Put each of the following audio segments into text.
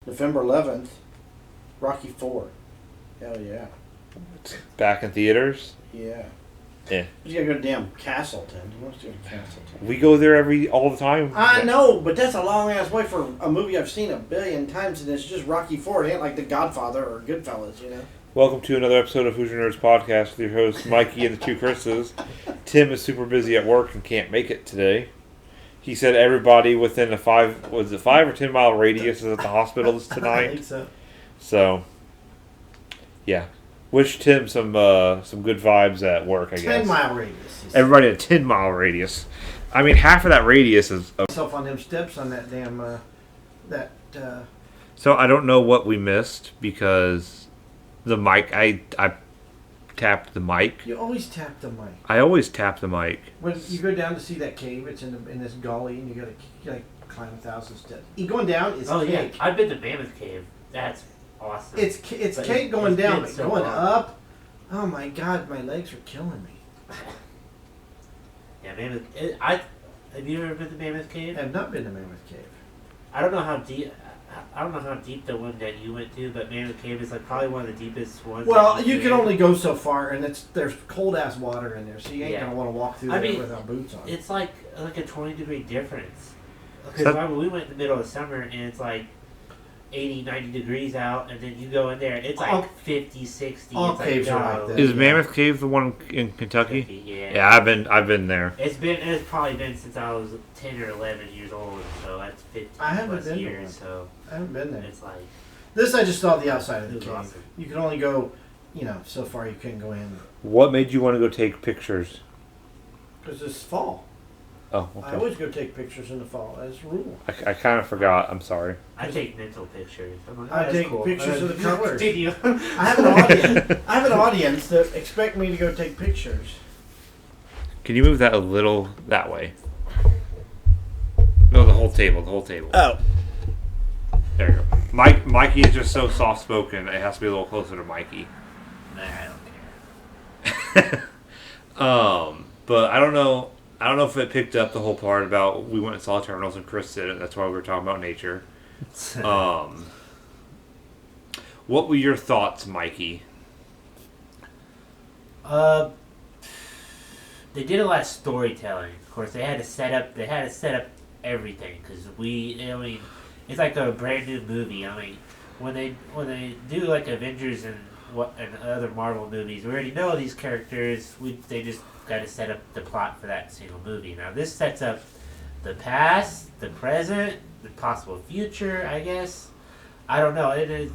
November 11th, Rocky 4. Hell yeah. It's back in theaters. Yeah. Yeah. You gotta go to damn Castleton. You want to go to Castleton? We go there all the time. I know, but that's a long ass way for a movie I've seen 1,000,000,000 times, and it's just Rocky 4. It ain't like The Godfather or Goodfellas, you know? Welcome to another episode of Hoosier Nerds Podcast with your hosts Mikey and the two Chris's. Tim is super busy at work and can't make it today. He said everybody within a 5 or 10 mile radius is at the hospital tonight. I think so. So, yeah. Wish Tim some good vibes at work, I guess. 10-mile radius. Everybody at a 10-mile radius. I mean, half of that radius is... Myself on them steps on that damn... So I don't know what we missed because the mic... I tapped the mic. You always tap the mic. I always tap the mic. When you go down to see that cave, it's in this gully, and you gotta climb 1,000 steps. Going down is cake. Yeah. I've been to Mammoth Cave. That's awesome. It's But cake going down, but so going long. up. Oh my God, my legs are killing me. Yeah, Mammoth. Have you ever been to Mammoth I Cave? have not been to Mammoth Cave. I don't know how deep. I don't know how deep the one that you went to, but Mammoth Cave is like probably one of the deepest ones. Well, that you can only go so far, and there's cold ass water in there, so you ain't Yeah. gonna want to walk through I there mean, without boots on. It's like a 20-degree difference. Because So- remember, we went in the middle of summer, and it's like 80, 90 degrees out, and then you go in there, it's like All- 50, 60. all it's caves are like no, that. Is Yeah. Mammoth Cave the one in Kentucky? Yeah. Yeah, I've been there. It's probably been since I was 10 or 11 years old, so that's 15 I haven't plus been to years. one. So I haven't been there. it's like This I just saw the outside of it the was cave. awesome. You can only go, so far you couldn't go in What made you want to go take pictures? because it's fall. Oh, I okay. always go take pictures in the fall. That's a rule. I kind of forgot. I'm sorry. I take mental pictures. I'm like, I that's take cool. pictures of the colors. Did you? I have an audience. I have an audience that expect me to go take pictures. Can you move that a little that way? No, the whole table. Oh. There you go. Mikey is just so soft spoken. It has to be a little closer to Mikey. Nah, I don't care. But I don't know. I don't know if it picked up the whole part about we went and saw Eternals and Chris did it. That's why we were talking about nature. What were your thoughts, Mikey? They did a lot of storytelling. Of course, they had to set up everything because it's like a brand new movie. I mean, when they do like Avengers and other Marvel movies, we already know these characters. They just got to set up the plot for that single movie. Now this sets up the past, the present, the possible future. I guess I don't know. I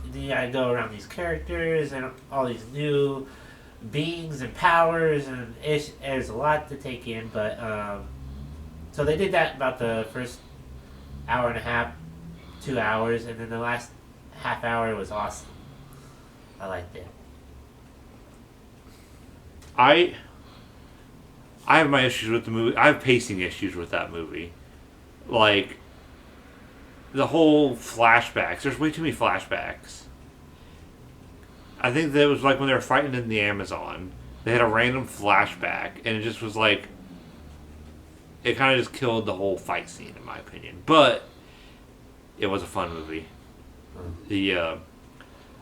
go around these characters and all these new beings and powers, and there's a lot to take in. But so they did that about the first hour and a half, 2 hours, and then the last half hour was awesome. I liked it. I have my issues with the movie. I have pacing issues with that movie. Like, the whole flashbacks. There's way too many flashbacks. I think that it was like when they were fighting in the Amazon. They had a random flashback, and it just was like... It kind of just killed the whole fight scene, in my opinion. But it was a fun movie.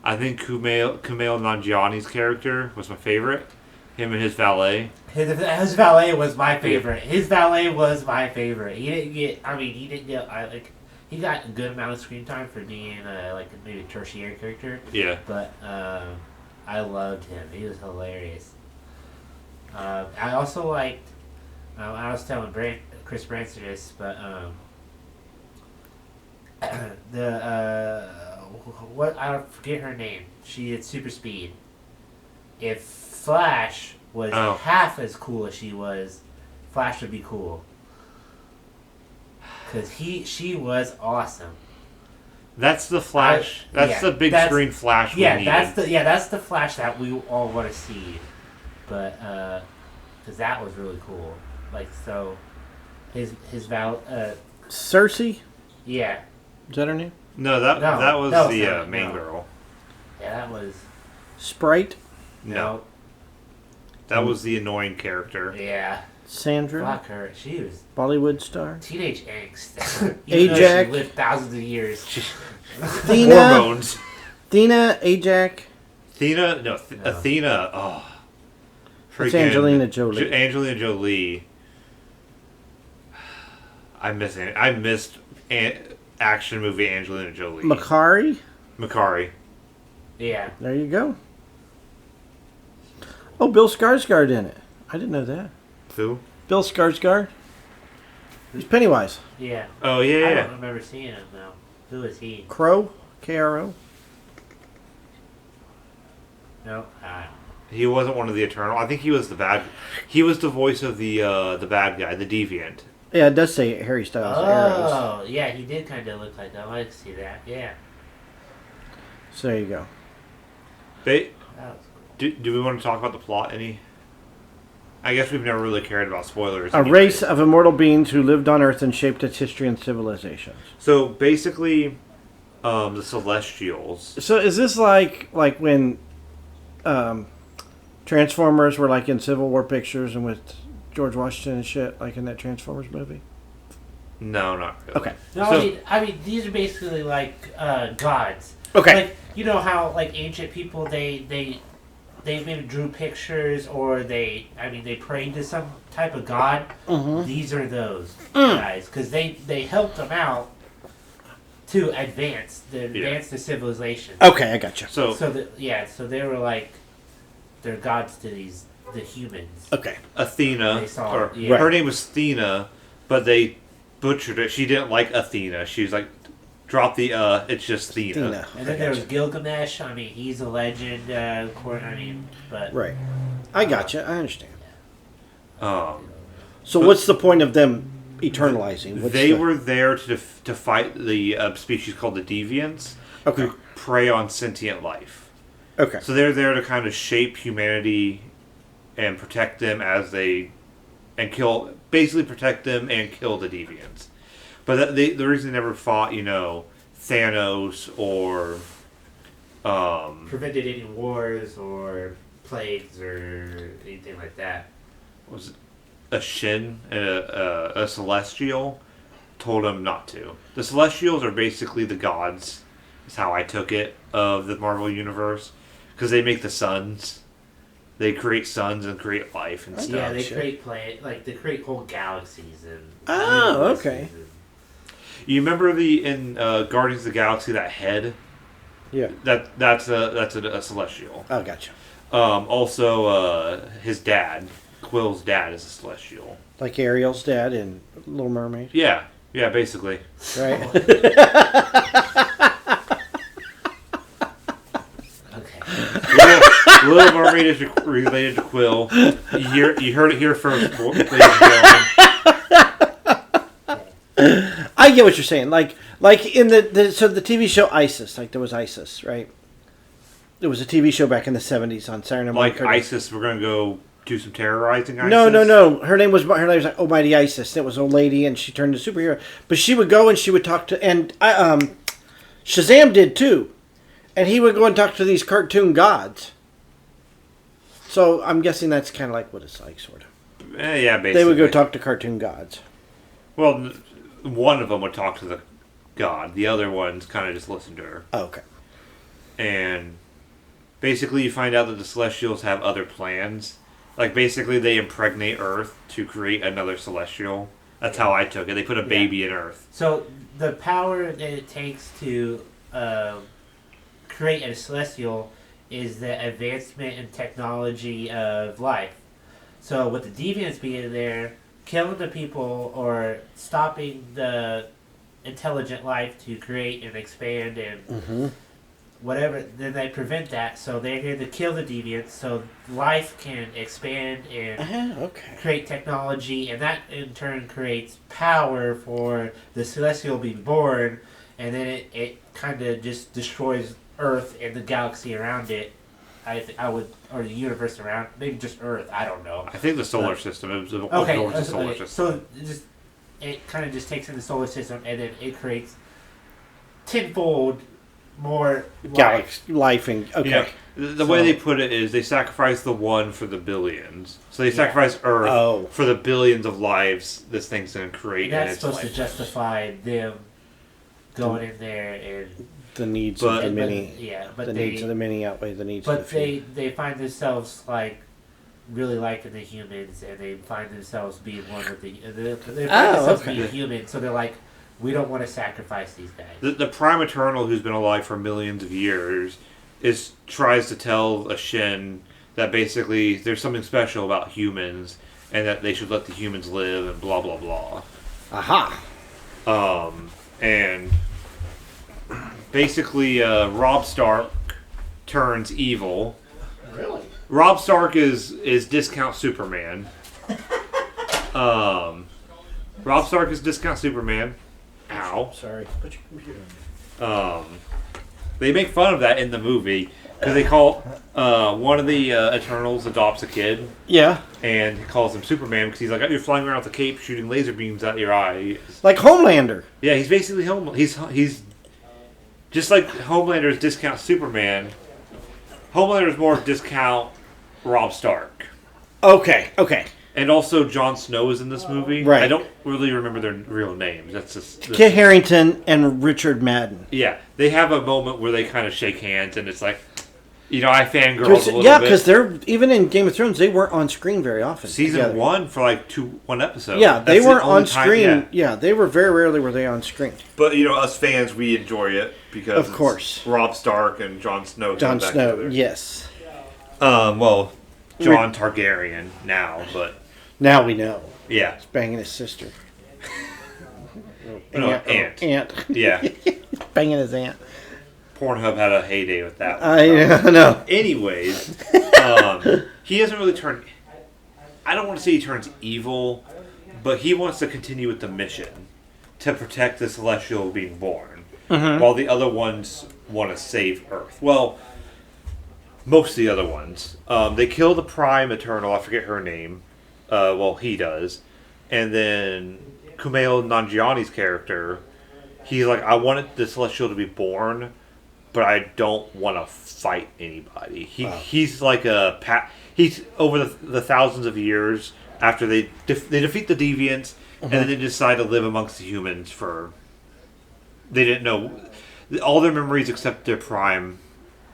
I think Kumail Nanjiani's character was my favorite. Him and his valet. His valet was my favorite. He didn't get. He got a good amount of screen time for being maybe a tertiary character. Yeah. But I loved him. He was hilarious. I also liked. I was telling Chris Branson this, but I forget her name. She had super speed. If Flash was half as cool as she was, Flash would be cool. Cause she was awesome. That's the Flash. The big screen Flash. That's the Flash that we all want to see. But cause that was really cool. Like so, his Cersei? Yeah. Is that her name? No, that was the main no. girl. Yeah, that was. Sprite? No. That was the annoying character. Yeah. Sandra? Fuck her. She was Bollywood star? teenage angst. Even though Ajax? she lived thousands of years. Athena, Hormones. Athena, Ajax. Athena, no, Athena. Oh, It's Angelina Jolie. Angelina Jolie. I missed action movie Angelina Jolie. Makari. Makari. Yeah. There you go. Oh, Bill Skarsgård in it. I didn't know that. Who? Bill Skarsgård. He's Pennywise. Yeah. Oh yeah, I yeah. don't remember seeing him though. Who is he? Crow. K-R-O. No. He wasn't one of the Eternal. I think he was the bad. He was the voice of the bad guy, the Deviant. Yeah, it does say Harry Styles. Arrows. Oh, yeah, he did kind of look like that. I like to see that. Yeah. So there you go. They, That was cool. do we want to talk about the plot any? I guess we've never really cared about spoilers. A anyway. race of immortal beings who lived on Earth and shaped its history and civilizations. So basically, the Celestials. So is this like when Transformers were like in Civil War pictures and with George Washington and shit, like in that Transformers movie? No, not really. Okay. No, So- I mean, these are basically like gods. Okay. Like, you know how like ancient people they maybe drew pictures or they prayed to some type of god. Mm-hmm. These are those guys because they helped them out to advance the civilization. Okay, I gotcha. So So they were like they're gods to the humans. Okay. Athena, They saw or it, yeah. her name was Athena, but they butchered it. She didn't like Athena. She was like, drop the it's just Athena. Athena. And then there was Gilgamesh. I mean, he's a legend. But Right. I gotcha. I understand. Um, So what's the point of them eternalizing? What's they the- were there to fight the species called the Deviants, Okay. who prey on sentient life. Okay. So they're there to kind of shape humanity and protect them protect them and kill the Deviants. But the reason they never fought, Thanos or prevented any wars or plagues or anything like that. was it a Shin and a Celestial told them not to. The Celestials are basically the gods, is how I took it, of the Marvel Universe. Because they make the suns. They create suns and create life and stuff. Yeah, they shit. create they create whole galaxies and. Oh, universes okay. and- You remember in Guardians of the Galaxy, that head? Yeah. That's a Celestial. Oh, gotcha. Also, his dad, Quill's dad, is a Celestial. Like Ariel's dad in Little Mermaid, Yeah, basically. right? Okay. Little Mermaid is related to Quill. You heard it here first, ladies and gentlemen. I get what you're saying. Like in the TV show ISIS, like there was ISIS, right? There was a TV show back in the 70s on Saturday Night Like Live. ISIS, we're gonna go do some terrorizing. ISIS? No. Her name was like Almighty Isis. It was a lady, and she turned into a superhero. But she would go and she would talk to, and Shazam did too, and he would go and talk to these cartoon gods. So I'm guessing that's kind of like what it's like, sort of. Yeah, basically. They would go talk to cartoon gods. Well, one of them would talk to the god. The other ones kind of just listen to her. Oh, okay. And basically, you find out that the Celestials have other plans. Like, basically, they impregnate Earth to create another Celestial. That's how I took it. They put a baby in Earth. So the power that it takes to create a celestial is the advancement in technology of life. So with the deviants being there, killing the people or stopping the intelligent life to create and expand and whatever, then they prevent that. So they're here to kill the deviants so life can expand and Okay. create technology, and that in turn creates power for the celestial being born, and then it kind of just destroys Earth and the galaxy around it. I would, or the universe around, maybe just Earth. I don't know. I think the solar system. It was Okay, the solar okay, system. so it kind of just takes in the solar system, and then it creates tenfold more life. Galaxy life and okay. Yeah. The way they put it is they sacrifice the one for the billions. So they sacrifice Earth for the billions of lives this thing's going to create. And that's in its supposed life. to justify them going in there and The needs But- of the But- many. yeah, but The they, needs of the many outweigh the needs of the but few. they find themselves like really liking the humans, and they find themselves being one with they find themselves okay. being human. So they're like, we don't want to sacrifice these guys. The Prime Eternal, who's been alive for millions of years, tries to tell a Shin that basically there's something special about humans and that they should let the humans live and blah blah blah. Aha. And basically, Rob Stark turns evil. Really? Rob Stark is Discount Superman. Rob Stark is Discount Superman. Ow. Sorry. Put your computer on. They make fun of that in the movie because they call one of the Eternals adopts a kid Yeah. and he calls him Superman because he's like, you're flying around with a cape shooting laser beams out your eye. Like Homelander. Yeah, he's basically he's just like Homelander's Discount Superman. Homelander's more Discount Rob Stark. Okay. Okay. And also Jon Snow is in this movie. Right. I don't really remember their real names. That's just Kit Harington and Richard Madden. yeah. They have a moment where they kind of shake hands, and it's like, I fangirled a little Yeah, bit. because they're even in Game of Thrones, they weren't on screen very often. Season together. 1 for like one episode. Yeah, they That's the weren't only on time- screen. yeah. They were very rarely were they on screen. But us fans, we enjoy it because Of it's Course. Rob Stark and Jon Snow. Jon coming back Snow, together. yes. Well, Jon Targaryen now, but Now we know. yeah, Banging his sister. No, aunt. Aunt. yeah. Banging his aunt. Pornhub had a heyday with that. I know. Anyways, he doesn't really turn. I don't want to say he turns evil, but he wants to continue with the mission to protect the Celestial being born, while the other ones want to save Earth. Well, most of the other ones, they kill the Prime Eternal. I forget her name. He does, and then Kumail Nanjiani's character. He's like, I wanted the Celestial to be born, but I don't want to fight anybody. He's like he's over the thousands of years after they defeat the deviants, and then they decide to live amongst the humans for. They didn't know all their memories except their prime.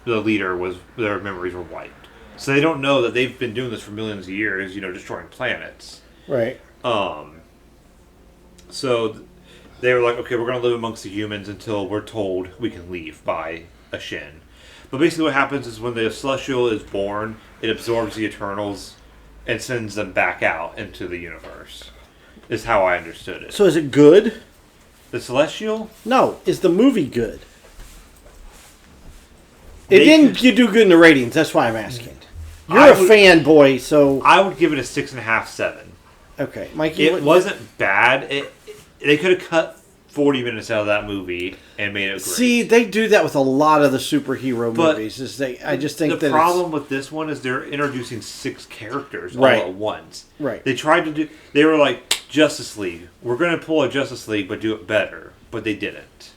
The leader their memories were wiped, so they don't know that they've been doing this for millions of years. Destroying planets. Right. So they were like, okay, we're going to live amongst the humans until we're told we can leave by a Shin. But basically what happens is when the Celestial is born, it absorbs the Eternals and sends them back out into the universe. Is how I understood it. So is it good? The Celestial? No. Is the movie good? They It didn't could- you do good in the ratings. That's why I'm asking. You're I a would- fanboy, so I would give it a 6.5, 7. okay, Mikey. It wasn't bad. They could have cut 40 minutes out of that movie and made it great. See, they do that with a lot of the superhero But movies. I just think the that problem with this one is they're introducing 6 characters Right. all at once. Right. They tried to do. They were like Justice League. We're going to pull a Justice League, but do it better. But they didn't.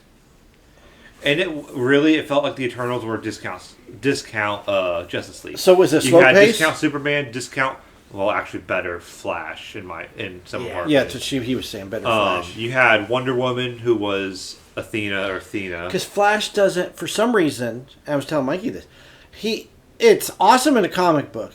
And it felt like the Eternals were discount Justice League. So was it you slow had pace? discount Superman, discount actually better Flash in some Yeah. parts. Yeah, that's what he was saying. Better Flash. You had Wonder Woman, who was Athena. Because Flash doesn't, for some reason, I was telling Mikey this, it's awesome in a comic book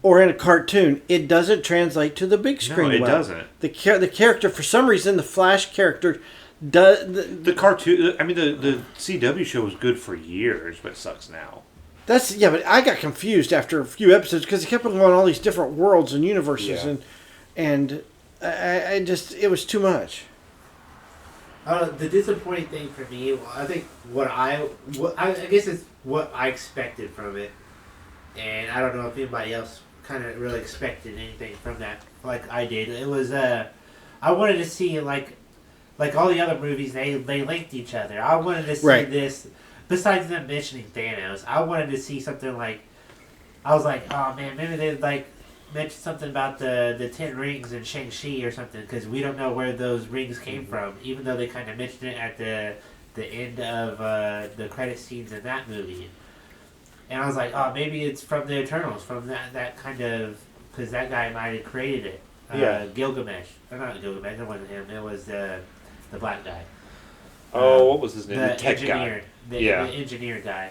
or in a cartoon. It doesn't translate to the big screen. it well. doesn't. The character, for some reason, the Flash character does. The cartoon, the CW show was good for years, but it sucks now. But I got confused after a few episodes because he kept going on all these different worlds and universes, Yeah. and I just it was too much. The disappointing thing for me, I think I guess it's what I expected from it, and I don't know if anybody else kind of really expected anything from that like I did. It was I wanted to see like all the other movies they linked each other. I wanted to see Right. this. Besides them mentioning Thanos, I wanted to see something like. I was like, oh man, maybe they'd like mention something about the 10 rings in Shang-Chi or something, because we don't know where those rings came from, even though they kind of mentioned it at the end of the credit scenes in that movie. And I was like, oh, maybe it's from the Eternals, from that kind of, because that guy might have created it. Yeah. Gilgamesh. Or not Gilgamesh, it wasn't him, it was the black guy. Oh, what was his name? The The tech engineer. guy. the Yeah. engineer guy.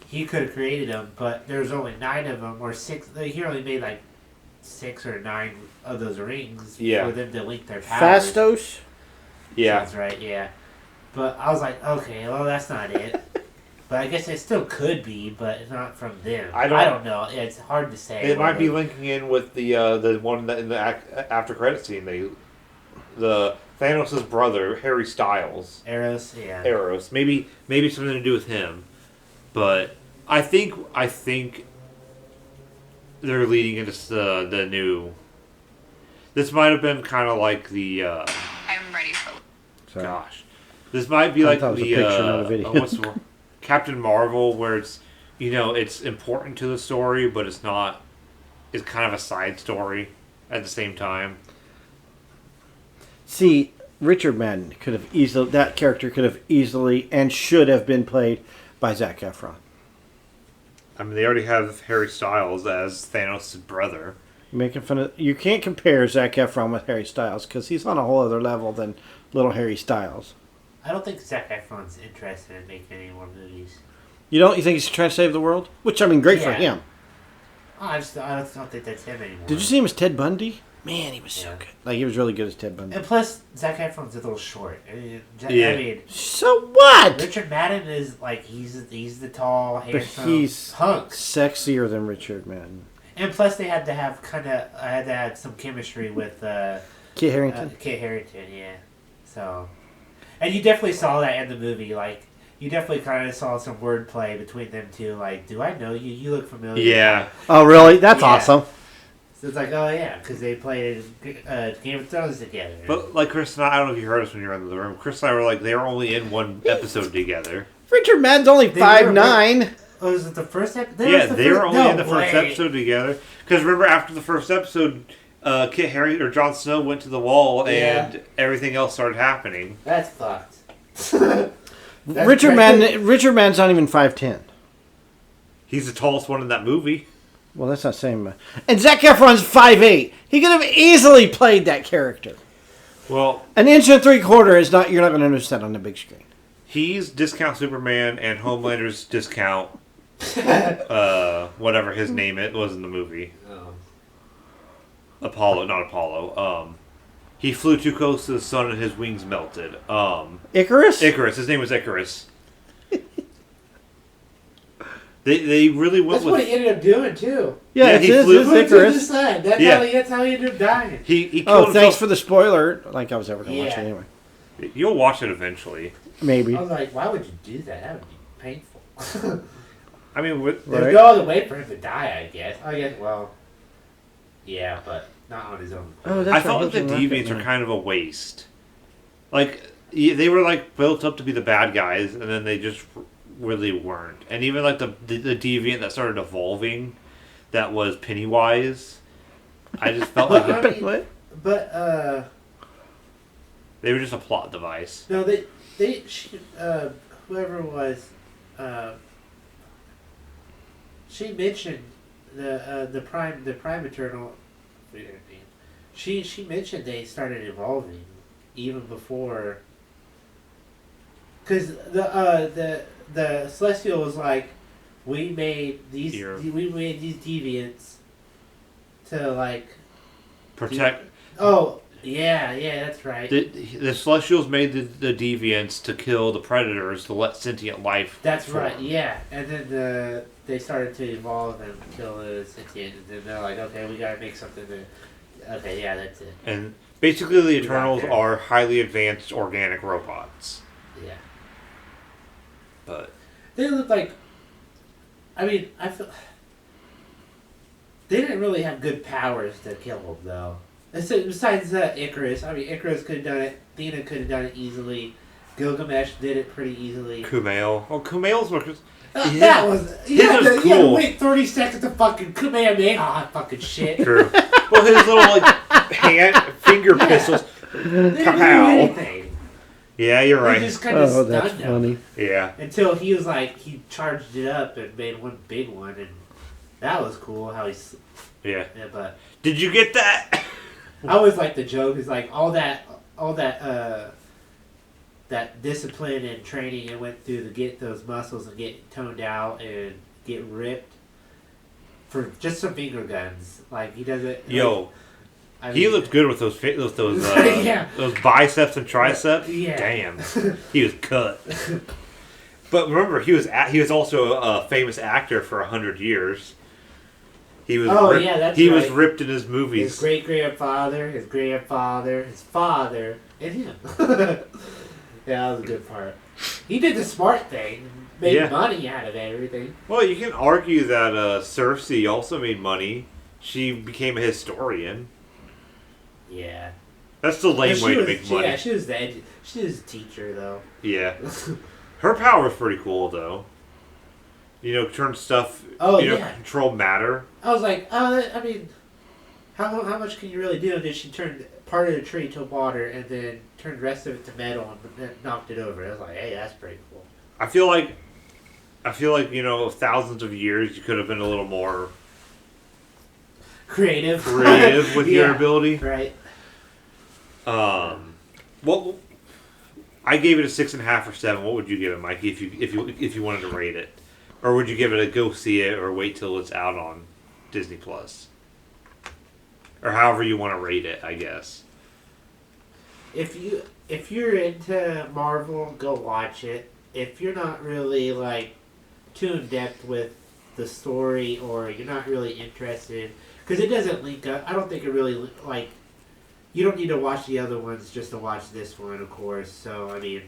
He could have created them, but there was only 9 of them or 6. He only made like 6 or 9 of those rings Yeah. for them to link their powers. Fastos. Yeah. That's right. Yeah, but I was like, okay, well that's not it. But I guess it still could be, but it's not from them. I I don't- don't know. It's hard to say. It might be whether- linking in with the one that in the after credit scene. The Thanos' brother, Harry Styles, Eros. Yeah. Eros. Maybe something to do with him. But I think they're leading into the new. This might have been kind of like the. I'm ready for. Sorry. Gosh, this might be I like thought it was a the picture, not a video. what's the word? Captain Marvel, where it's it's important to the story, but it's not. It's kind of a side story at the same time. See, Richard Madden that character could have easily and should have been played by Zac Efron. I mean, they already have Harry Styles as Thanos' brother. Making fun of you can't compare Zac Efron with Harry Styles because he's on a whole other level than little Harry Styles. I don't think Zac Efron's interested in making any more movies. You don't? You think he's trying to save the world? Which I mean, great for Yeah. him. Oh, I don't think that's him anymore. Did you see him as Ted Bundy? Man, he was so Yeah. good. Like he was really good as Ted Bundy. And plus, Zac Efron's a little short. I Yeah. mean, So what? Richard Madden is like he's the tall, But handsome he's hunk. sexier than Richard Madden. And plus, they had to have I had to have some chemistry with Kit Harington. Kit Harington. Yeah. So, and you definitely saw that in the movie. Like, you definitely kind of saw some wordplay between them two. Like, do I know you? You look familiar. Yeah, Oh, really? That's Yeah. awesome. So it's like, oh yeah, because they played Game of Thrones together. but like Chris and I don't know if you heard us when you were in the room. Chris and I were like, they were only in one episode together. Richard Madden's only They 5'9". oh, was it the first episode? They were only in the first episode together. Because remember, after the first episode, Kit Harington or Jon Snow went to the wall, Yeah. and everything else started happening. That's fucked. Richard Madden's not even 5'10". He's the tallest one in that movie. Well, that's not saying much. And Zac Efron's 5'8". He could have easily played that character. Well, An inch and 3/4 is not. You're not going to notice that on the big screen. he's discount Superman, and Homelander's discount whatever his name it was in the movie. Not Apollo. He flew too close to the sun and his wings melted. Icarus. Icarus. His name was Icarus. They really went That's what with. he ended up doing too. Yeah, Yeah, it's he his, flew- it's Flew to the Icarus. sun. That's Yeah. that's how he ended up dying. He killed Oh, thanks himself. for the spoiler. Like I was ever going to watch it Yeah. anyway. You'll watch it eventually. Maybe. I was like, why would you do that? That would be painful. I mean, with, Right. There's no other way for him to die, I guess. Well, yeah, but not on his own. Oh, I that's felt right, like the he was in Deviants Rocket are Man. kind of a waste. Like they were like built up to be the bad guys, and then they just really weren't. And even like the Deviant that started evolving, that was Pennywise. I just felt But, like I mean, What? but they were just a plot device. no, whoever it was, she mentioned the prime eternal. She mentioned they started evolving even before. Because the Celestial was like, we made these Here. deviants to like. Protect Oh yeah, that's right. the Celestials made the Deviants to kill the Predators to let sentient life. That's form. right, yeah. And then they started to evolve and kill the sentient, and then they're like, okay, we gotta make something to. Okay, yeah, that's it. And basically, the We got Eternals there. are highly advanced organic robots. Yeah. But They look like. I mean, I feel. They didn't really have good powers to kill them, though. Besides Icarus, I mean, Icarus could have done it. Athena could have done it easily. Gilgamesh did it pretty easily. Kumail. Oh, Kumail's workers. That was. was You had to cool. wait 30 seconds to fucking Kamehameha fucking shit. True. Well, his little like finger pistols. They didn't do Kapow. anything. Yeah, you're They right. just kind of Oh, that's stunned them. funny. Yeah. Until he was like, he charged it up and made one big one, and that was cool how he's. Yeah. Yeah, but Did you get that? I always like the joke is like all that that discipline and training and went through to get those muscles and get toned out and get ripped for just some finger guns. Like he doesn't. Yo, I he mean, looked good with those Yeah. those biceps and triceps. Yeah. Damn, he was cut. But remember, he was also a famous actor for 100 years. He was. Oh, ripped, yeah, that's he was right. ripped in his movies. His great grandfather, his grandfather, his father, and him. Yeah, that was a good part. He did the smart thing, made Yeah. money out of everything. Well, you can argue that Cersei also made money. She became a historian. Yeah. That's the lame But way she to was- make money. Yeah, she was she was a teacher though. Yeah. Her power was pretty cool, though. You know, turn stuff. Oh, you know, yeah. control matter. I was like, I mean, how much can you really do? And then she turned part of the tree to water and then turned the rest of it to metal and then knocked it over. I was like, hey, that's pretty cool. I feel like you know, thousands of years you could have been a little more Creative. creative with your Yeah, ability. Right. Well, I gave it a 6.5 or 7. What would you give it, Mikey, if you wanted to rate it, or would you give it a go see it, or wait till it's out on Disney Plus, or however you want to rate it, I guess. If you're into Marvel, go watch it. If you're not really like too in depth with the story, or you're not really interested, because it doesn't link up. I don't think it really like. You don't need to watch the other ones just to watch this one, of course. So I mean,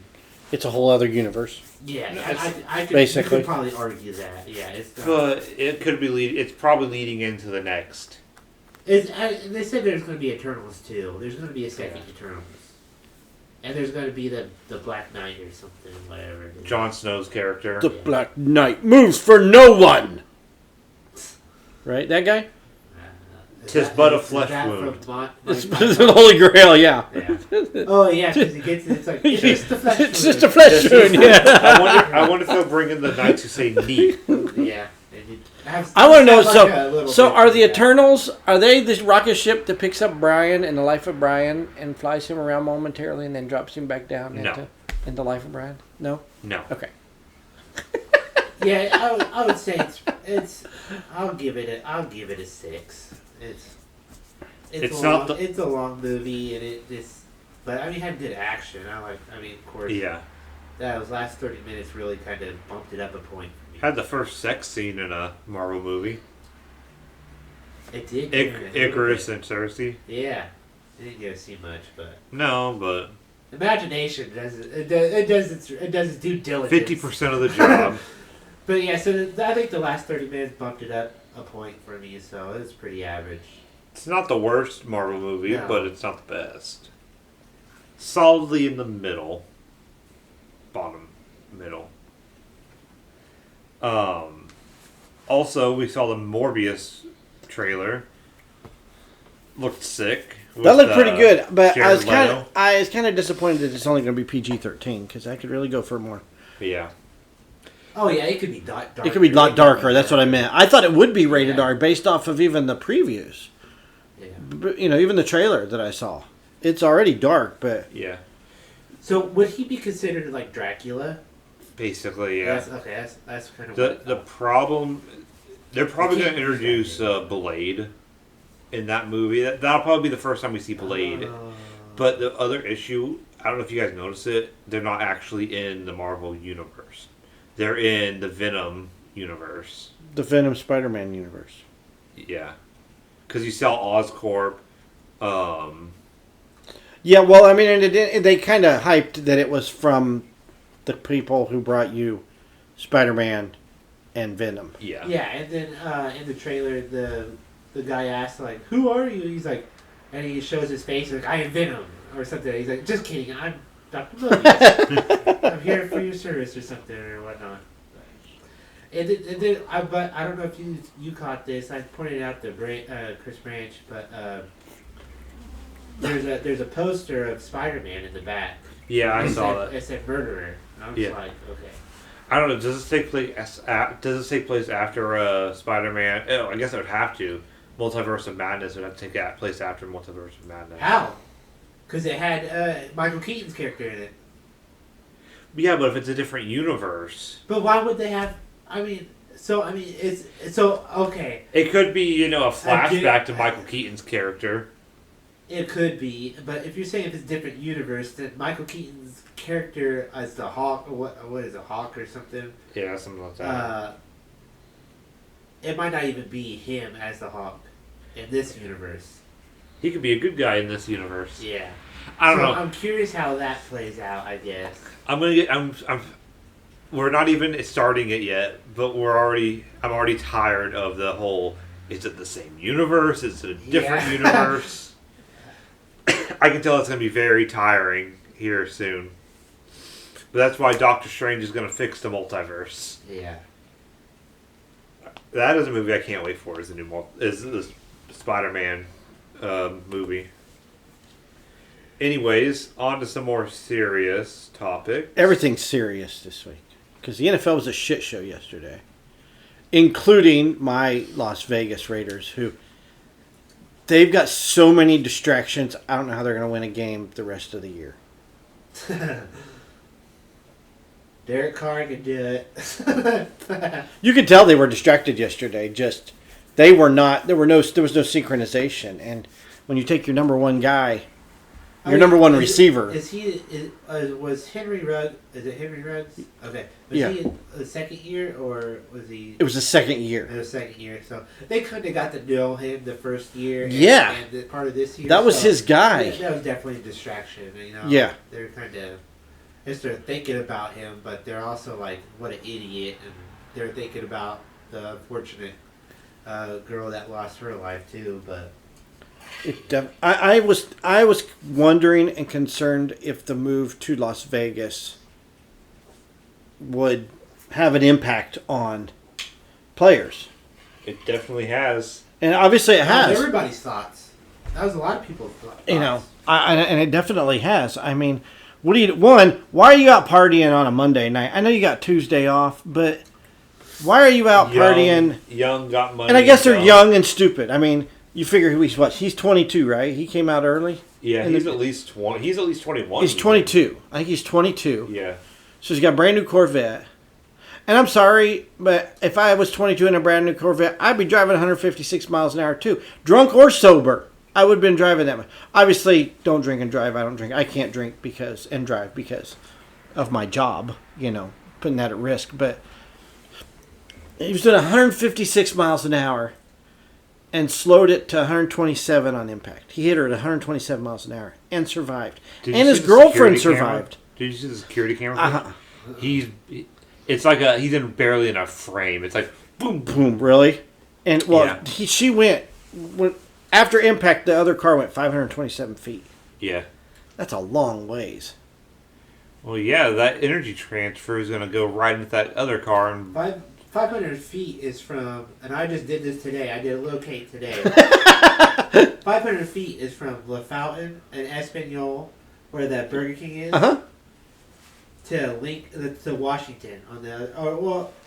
It's a whole other universe. yeah, It's I could, basically. you could probably argue that. Yeah, it's not. But it could be it's probably leading into the next. They said there's going to be Eternals too. There's going to be a second Eternals, and there's going to be the Black Knight or something, whatever. It is. Jon Snow's character. The Black Knight moves for no one. Right, that guy? Is 'Tis that- but a is flesh that from wound. It's the Holy Grail, yeah. Yeah. Oh yeah, because he gets it's like it's just the flesh. It's just a flesh This wound, is- yeah. I wonder if they'll bring in the knights who say neat. Yeah. And it has- I want to know. sounds like a little So bit are like the that. Eternals? Are they the rocket ship that picks up Brian in the life of Brian and flies him around momentarily and then drops him back down No. into life of Brian? No. No. Okay. Yeah, I would say it's. I'll give it a 6. It's a not long, the- it's a long movie and but I mean, it had good action. I mean, of course. Yeah. Those last 30 minutes really kind of bumped it up a point for me. Had the first sex scene in a Marvel movie. It did. Icarus and Cersei. Yeah, I didn't get to see much, but No, but imagination does its due diligence. 50% of the job. But yeah, so I think the last 30 minutes bumped it up a point for me, so it was pretty average. It's not the worst Marvel movie, No. but it's not the best. Solidly in the middle. Bottom middle. Also, we saw the Morbius trailer. Looked sick. That looked pretty good, but I was Jared kind of disappointed that it's only going to be PG-13 because I could really go for more. Yeah. Oh yeah, it could be dark. It could be a lot darker. That's what I meant. I thought it would be rated Yeah. R based off of even the previews. Yeah. But, you know, even the trailer that I saw. It's already dark, but Yeah. So would he be considered like Dracula? Basically, yeah. That's kind of The problem, they're probably I going can't to introduce Blade in that movie. That'll probably be the first time we see Blade. But the other issue, I don't know if you guys noticed it, they're not actually in the Marvel universe. They're in the Venom universe. the Venom Spider-Man universe. Yeah. Because you saw Oscorp. Yeah, well, I mean, and they kind of hyped that it was from the people who brought you Spider-Man and Venom. Yeah. Yeah, and then in the trailer, the guy asks like, "Who are you?" He's like, and he shows his face like, "I am Venom" or something. He's like, "Just kidding, I'm Dr. Mobius. I'm here for your service" or something or whatnot. But I don't know if you caught this. I pointed out to Chris Branch, but there's a poster of Spider-Man in the back. Yeah, I It saw said- that. It said murderer. I was Yeah. like, okay. I don't know. Does this take place after Spider-Man? Oh, I guess it would have to. Multiverse of Madness would have to take place after Multiverse of Madness. How? Because it had Michael Keaton's character in it. Yeah, but if it's a different universe, But why would they have? It's okay. it could be a I get- flashback to Michael Keaton's character. It could be, but if you're saying if it's a different universe, then Michael Keaton's character as the Hawk, or what is a Hawk or something? Yeah, something like that. It might not even be him as the Hawk in this universe. He could be a good guy in this universe. Yeah. I don't know. I'm curious how that plays out. I guess. I'm gonna get. We're not even starting it yet, but I'm already tired of the whole. Is it the same universe? Is it a different Yeah. universe? I can tell it's gonna be very tiring here soon. But that's why Doctor Strange is gonna fix the multiverse. Yeah. That is a movie I can't wait for. Is the Spider-Man movie. Anyways, on to some more serious topic. Everything's serious this week because the NFL was a shit show yesterday, including my Las Vegas Raiders, who they've got so many distractions. I don't know how they're going to win a game the rest of the year. Derek Carr could do it. You could tell they were distracted yesterday. Just they were not. There was no synchronization, and when you take your number one guy, your number one receiver. Was Henry Ruggs? Is it Henry Ruggs? Okay. Was Yeah. he the second year or was he? It was the second year. The second year, so they couldn't have got to know him the first year. Yeah. and the part of this year. That was so his guy. That was definitely a distraction. Yeah. They're kind of. They're thinking about him, but they're also like, what an idiot, and they're thinking about the unfortunate girl that lost her life too. But I was wondering and concerned if the move to Las Vegas would have an impact on players, It definitely has. and obviously it that was has. everybody's thoughts. That was a lot of people's thoughts. And it definitely has. I mean, why are you out partying on a Monday night? I know you got Tuesday off, but why are you out partying? Young got money. And I guess they're young and stupid. I mean, you figure he's 22, right? He came out early. Yeah, And he's at least 20. He's at least 21. He's 22. I think he's 22. Yeah. So he's got a brand new Corvette. And I'm sorry, but if I was 22 in a brand new Corvette, I'd be driving 156 miles an hour too, drunk or sober. I would have been driving that much. Obviously, don't drink and drive. I don't drink. I can't drink and drive because of my job, putting that at risk. But he was doing 156 miles an hour and slowed it to 127 on impact. He hit her at 127 miles an hour and survived. Did you And his see the girlfriend security camera? survived. Did you see the security camera? Uh-huh. It's like he's barely in a frame. It's like boom, Boom, really? And, well, Yeah. she went, after impact, the other car went 527 feet. Yeah. That's a long ways. Well, yeah, that energy transfer is going to go right into that other car. And 500 feet is from, and I just did this today. I did a locate today. 500 feet is from La Fountain and Espanol, where that Burger King is, Uh-huh. to Washington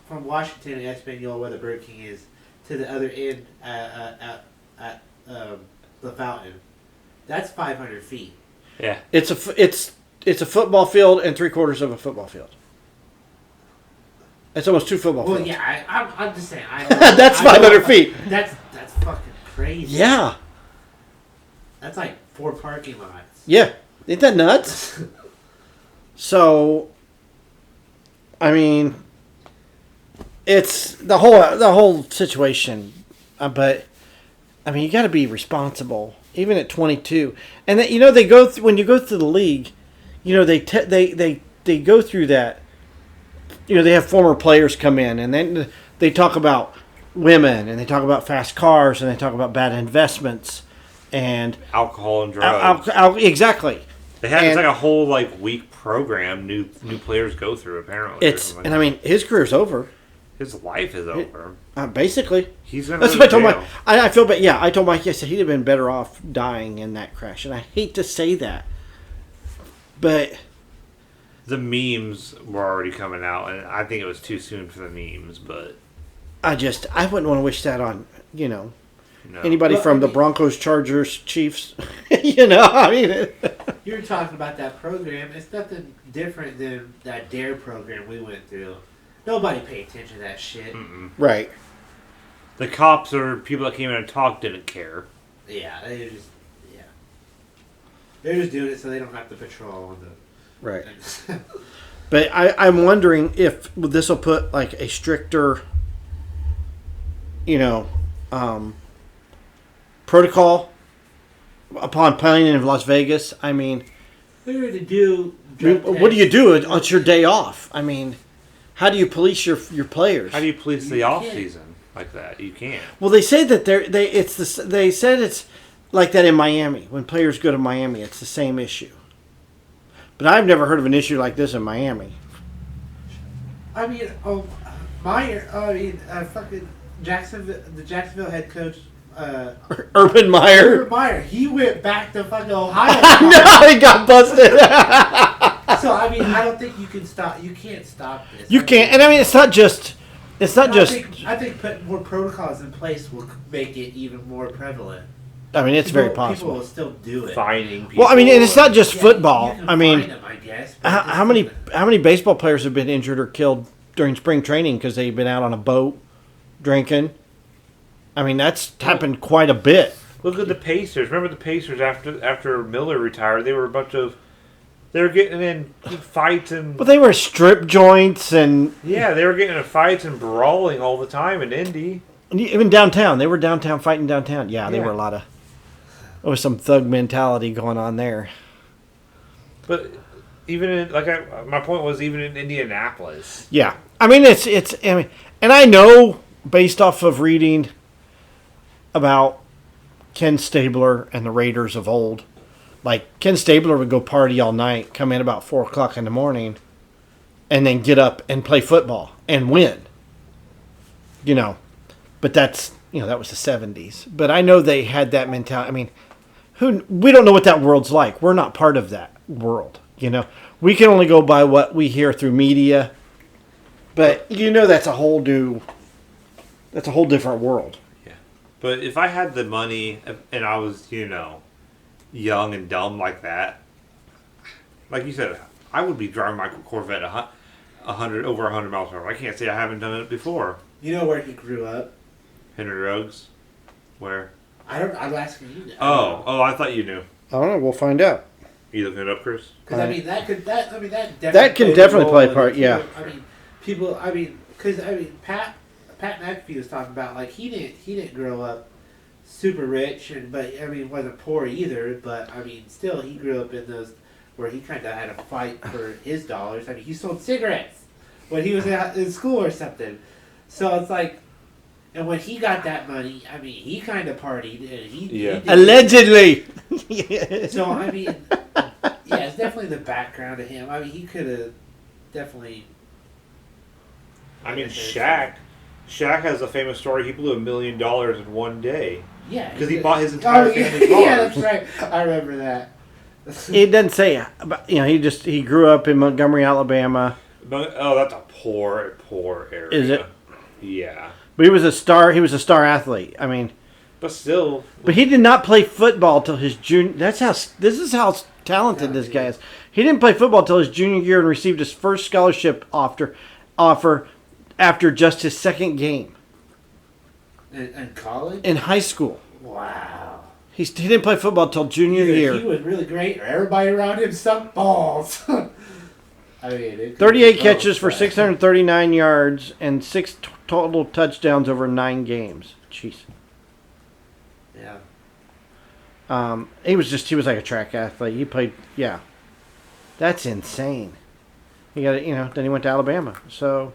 from Washington and Espanol, where the Burger King is, to the other end at La Fountain. That's 500 feet. yeah. It's a football field and 3/4 of a football field. It's almost 2 football Well, fields. yeah, I'm just saying. That's 500 feet. That's fucking crazy. Yeah. That's like 4 parking lots. Yeah. Ain't that nuts? So, I mean, it's the whole situation. But, I mean, you got to be responsible, even at 22. And that, they go when you go through the league, they go through that. They have former players come in, and then they talk about women, and they talk about fast cars, and they talk about bad investments, and Alcohol and drugs. exactly. It's like a whole week program new players go through apparently. And I mean, his career's over. His life is over. Basically, He's gonna. that's go what I to told jail. Mike. I feel bad. Yeah, I told Mike. I said he'd have been better off dying in that crash, and I hate to say that, but The memes were already coming out, and I think it was too soon for the memes. But I wouldn't want to wish that on no. anybody Well, from I the mean- Broncos, Chargers, Chiefs. I mean. You're talking about that program. It's nothing different than that DARE program we went through. Nobody paid attention to that shit. Right. The cops or people that came in and talked didn't care. Yeah, they're just doing it so they don't have to patrol on the Right. things. But I'm wondering if this will put like a stricter, protocol upon playing in Las Vegas. I mean, They were to do. what do you do? It's your day off. I mean, how do you police your players? How do you police the You off can't. season like that? You can't. Well, they say that they said it's like that in Miami. When players go to Miami, it's the same issue. But I've never heard of an issue like this in Miami. I mean, fucking Jacksonville, the Jacksonville head coach, Urban Meyer. Urban Meyer, he went back to fucking Ohio. No, he got busted. So I mean, I don't think you can stop. You can't stop this. You can't, and I mean, it's not just. I think putting more protocols in place will make it even more prevalent. I mean, it's very People possible. will still do it. Finding people. Well, I mean, and it's not just Yeah, football. you can I mean, find them, I guess, but how many baseball players have been injured or killed during spring training because they've been out on a boat drinking? I mean, that's happened quite a bit. Look at the Pacers. Remember the Pacers after Miller retired? They were they were getting in fights and But they were strip joints and yeah, they were getting in fights and brawling all the time in Indy. even downtown. They were downtown fighting downtown. Yeah, there Yeah. were a lot of. There was some thug mentality going on there. But even in my point was even in Indianapolis. Yeah, I mean it's I mean, and I know based off of reading about Ken Stabler and the Raiders of old, like Ken Stabler would go party all night, come in about 4:00 in the morning, and then get up and play football and win. But that's that was the 70s. But I know they had that mentality. I mean, we don't know what that world's like. We're not part of that world. We can only go by what we hear through media. But that's a whole different world. Yeah. But if I had the money and I was, young and dumb like that, like you said, I would be driving my Corvette 100 miles an hour. I can't say I haven't done it before. You know where he grew up? Henry Ruggs? Where? I'm asking you. Oh, I thought you knew. I don't know. We'll find out. You looking it up, Chris? Because I mean that definitely That can played a definitely role play a in part, it, yeah. too. Pat McAfee was talking about like he didn't grow up super rich but wasn't poor either, but I mean still he grew up in those where he kind of had to fight for his dollars. I mean he sold cigarettes when he was in school or something, so it's like. And when he got that money, I mean, he kind of partied, and he did. Allegedly. So I mean, yeah, it's definitely the background of him. I mean, he could have definitely. I mean, Shaq has a famous story. He blew $1 million in one day. Yeah, Because he bought his entire yeah, family cars. yeah, that's right. I remember that. It doesn't say, but he grew up in Montgomery, Alabama. But, that's a poor area. Is it? Yeah. But he was a star. He was a star athlete. I mean, But still. but he did not play football till his junior. This is how talented this guy is. He didn't play football till his junior year and received his first scholarship offer after just his second game In college. in high school. Wow. He didn't play football till junior Either year. he was really great, or everybody around him sunk balls. I mean, it could 38 be both, catches for but- 639 yards and 6 total touchdowns over 9 games. Jeez. Yeah. He was like a track athlete. He played, yeah. That's insane. He got then he went to Alabama. So,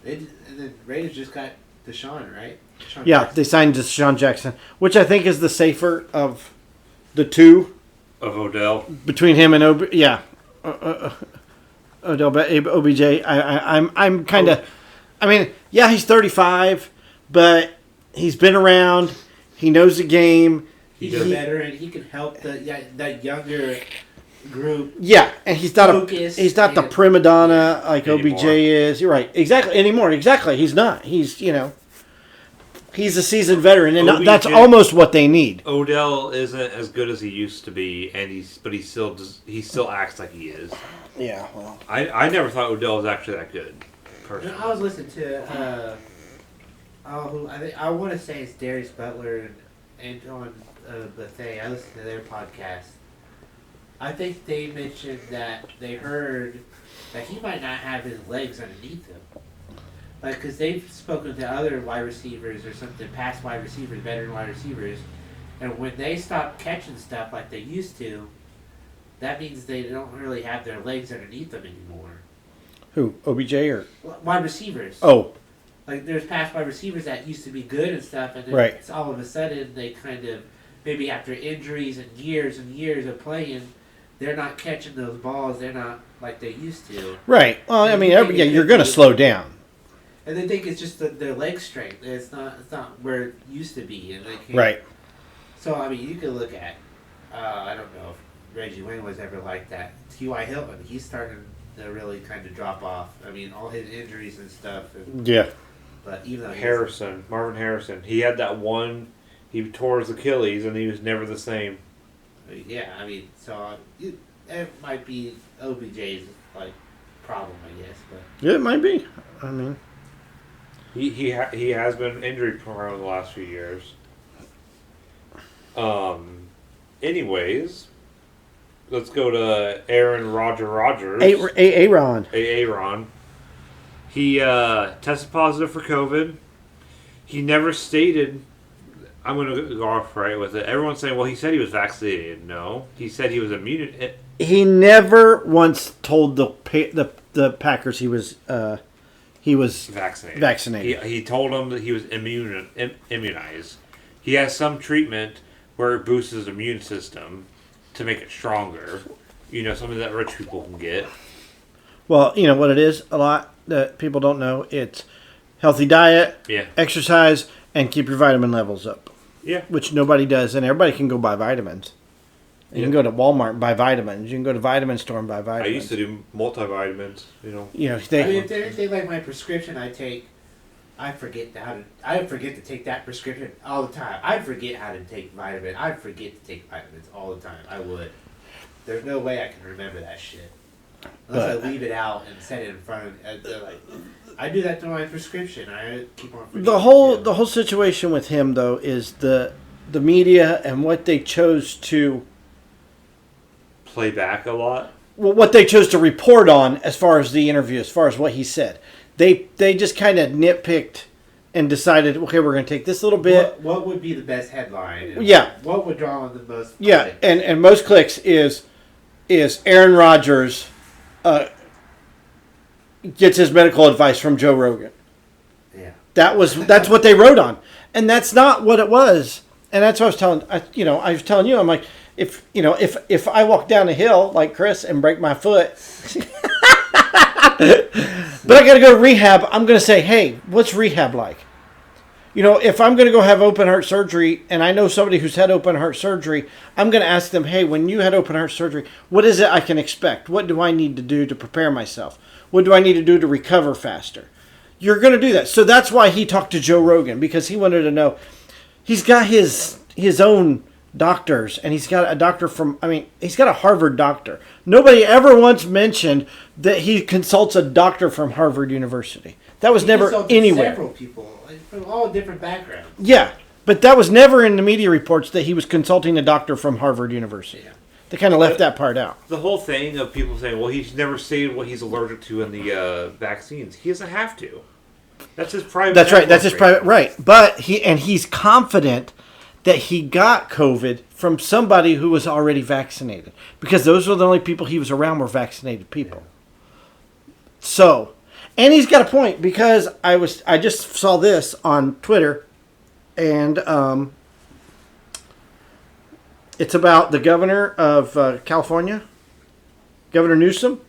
And then Raiders just got Deshaun, right? Deshaun yeah, Jackson. they signed Deshaun Jackson, which I think is the safer of the two Of Odell. between him and OBJ. I'm kind of, I mean, yeah, he's 35, but he's been around. He knows the game. He's a veteran. He can help that younger group. Yeah, and he's not Focus the and- prima donna like Anymore. OBJ is. You're right. Exactly. Anymore. Exactly. He's not. He's He's a seasoned veteran, and OBJ that's almost what they need. Odell isn't as good as he used to be, and he still acts like he is. Yeah, well. I never thought Odell was actually that good. Personally. I was listening to I want to say it's Darius Butler and on the thing. I listened to their podcast. I think they mentioned that they heard that he might not have his legs underneath him. Like, because they've spoken to other wide receivers or something, past wide receivers, veteran wide receivers, and when they stop catching stuff like they used to, that means they don't really have their legs underneath them anymore. Who? OBJ or? Wide receivers. Oh, Like, there's past wide receivers that used to be good and stuff, and then Right. it's all of a sudden they kind of, maybe after injuries and years of playing, they're not catching those balls. They're not like they used to. right. Well, I mean, Yeah, you're going to slow down. And they think it's just their leg strength. It's not where it used to be. And they can't. Right. So, I mean, you could look at, I don't know if Reggie Wayne was ever like that. T.Y. Hilton, he's starting to really kind of drop off. I mean, all his injuries and stuff. Yeah. But even though Marvin Harrison. He had that one. He tore his Achilles, and he was never the same. yeah, I mean, so it might be OBJ's like problem, I guess. But Yeah, it might be. I mean, He has been injury prone the last few years. Anyways, let's go to Aaron Rodgers. Aaron. Aaron. He tested positive for COVID. He never stated. I'm going to go off right with it. Everyone's saying, well, he said he was vaccinated. No, he said he was immune. He never once told the Packers he was Vaccinated. He told them that he was immunized. He has some treatment where it boosts his immune system to make it stronger. You know, something that rich people can get. Well, you know what it is. A lot that people don't know. It's healthy diet, Yeah. exercise, and keep your vitamin levels up. Yeah. Which nobody does, and everybody can go buy vitamins. You can go to Walmart and buy vitamins. You can go to vitamin store and buy vitamins. I used to do multivitamins, you know. You know, I mean, if there's anything like my prescription I take, I forget to take that prescription all the time. I forget how to take vitamins. I forget to take vitamins all the time. I would. There's no way I can remember that shit. Unless I leave it out and set it in front of like, I do that to my prescription. I keep on forgetting. the whole situation with him though is the media and what they chose to Play back a lot. what they chose to report on as far as the interview, as far as what he said. They just kind of nitpicked and decided, okay, we're going to take this little bit. What would be the best headline? And Yeah. What would draw on the most? Yeah, clicks? and most clicks is Aaron Rodgers gets his medical advice from Joe Rogan. Yeah. That's what they wrote on, and that's not what it was. And that's what I was telling you, I'm like, if I walk down a hill like Chris and break my foot, but I got to go to rehab, I'm going to say, hey, what's rehab like? You know, if I'm going to go have open heart surgery and I know somebody who's had open heart surgery, I'm going to ask them, hey, when you had open heart surgery, what is it I can expect? What do I need to do to prepare myself? What do I need to do to recover faster? You're going to do that. So that's why he talked to Joe Rogan, because he wanted to know. He's got his own doctors, and he's got a doctor he's got a Harvard doctor. Nobody ever once mentioned that he consults a doctor from Harvard University. That was never consulted anywhere. Several people like, from all different backgrounds. Yeah, but that was never in the media reports that he was consulting a doctor from Harvard University. Yeah. They kind of left that part out. The whole thing of people saying, well, he's never stated what he's allergic to in the vaccines. He doesn't have to. That's his private. That's right. That's his network. private right. But he's confident that he got COVID from somebody who was already vaccinated, because those were the only people he was around were vaccinated people. So, and he's got a point, because I just saw this on Twitter, and it's about the governor of California, Governor Newsom.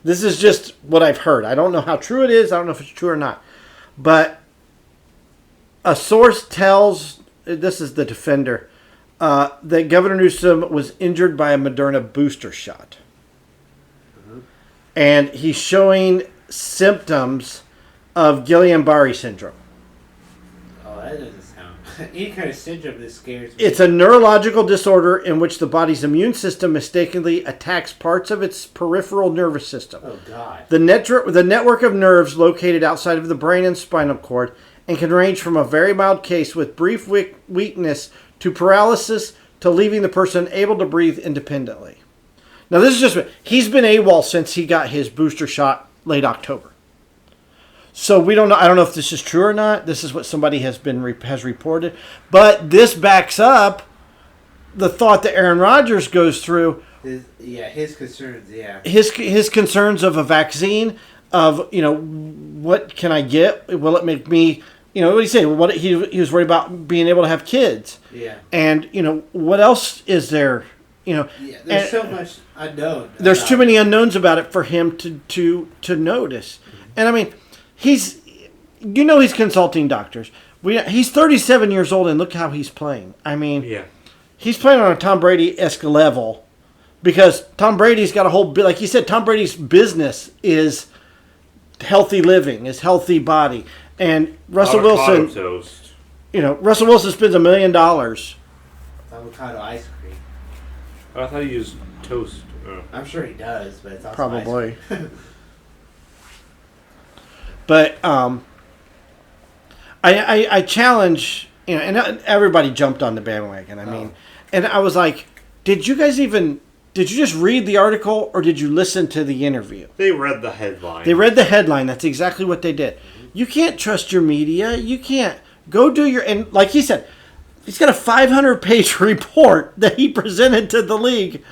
This is just what I've heard. I don't know how true it is. I don't know if it's true or not. But a source tells, this is the Defender, that Governor Newsom was injured by a Moderna booster shot. And he's showing symptoms of Guillain-Barré syndrome. Oh, that doesn't sound. Any kind of syndrome that scares me. It's a neurological disorder in which the body's immune system mistakenly attacks parts of its peripheral nervous system. Oh God. The network of nerves located outside of the brain and spinal cord and can range from a very mild case with brief weakness to paralysis to leaving the person able to breathe independently. Now, this is just... He's been AWOL since he got his booster shot late October. So we don't know. I don't know if this is true or not. This is what somebody has reported. But this backs up the thought that Aaron Rodgers goes through. His concerns, yeah. His concerns of a vaccine, of, what can I get? Will it make me... what did he say? What he was worried about being able to have kids. Yeah. And, what else is there? There's so much unknown. There's too many unknowns about it for him to notice. And I mean, he's consulting doctors. He's 37 years old, and look how he's playing. I mean, Yeah. he's playing on a Tom Brady-esque level, because Tom Brady's got a whole, like you said, Tom Brady's business is healthy living, is healthy body. And Russell Avocado Wilson, toast. Russell Wilson spends $1 million. Avocado ice cream. I thought he used toast. I'm sure he does, but it's also Probably. ice cream. But I challenge, and everybody jumped on the bandwagon. I mean, and I was like, did you just read the article, or did you listen to the interview? They read the headline. They read the headline. That's exactly what they did. You can't trust your media. You can't go do your, and like he said, he's got a 500-page report that he presented to the league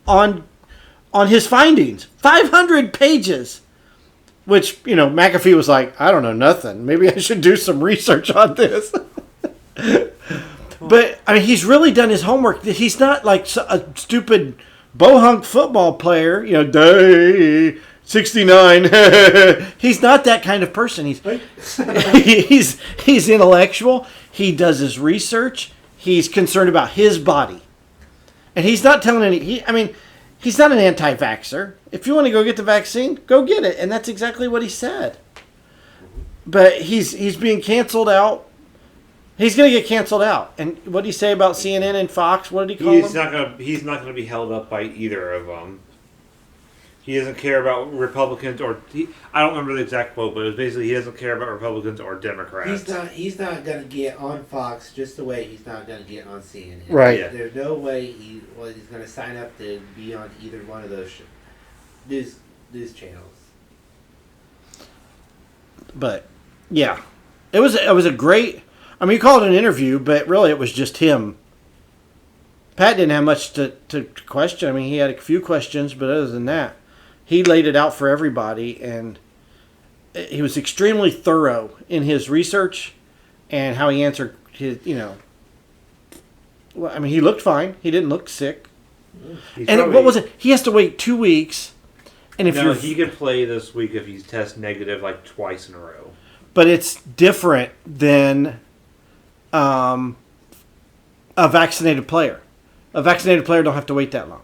on his findings. 500 pages. Which, McAfee was like, I don't know nothing. Maybe I should do some research on this. But, I mean, he's really done his homework. He's not like a stupid bohunk football player, day 69. He's not that kind of person. He's intellectual. He does his research. He's concerned about his body. And he's not telling he's not an anti-vaxxer. If you want to go get the vaccine, go get it. And that's exactly what he said. But he's being canceled out. He's going to get canceled out. And what did he say about CNN and Fox? What did he call them? He's not going to be held up by either of them. He doesn't care about Republicans I don't remember the exact quote, but it was basically he doesn't care about Republicans or Democrats. He's not going to get on Fox just the way he's not going to get on CNN. Right. Yeah. There's no way he's going to sign up to be on either one of those news channels. But yeah, it was a great. I mean, you call it an interview, but really it was just him. Pat didn't have much to question. I mean, he had a few questions, but other than that, he laid it out for everybody, and he was extremely thorough in his research and how he answered his. Well, I mean, he looked fine. He didn't look sick. What was it? He has to wait 2 weeks. And he could play this week if he's test negative like twice in a row. But it's different than a vaccinated player. A vaccinated player don't have to wait that long.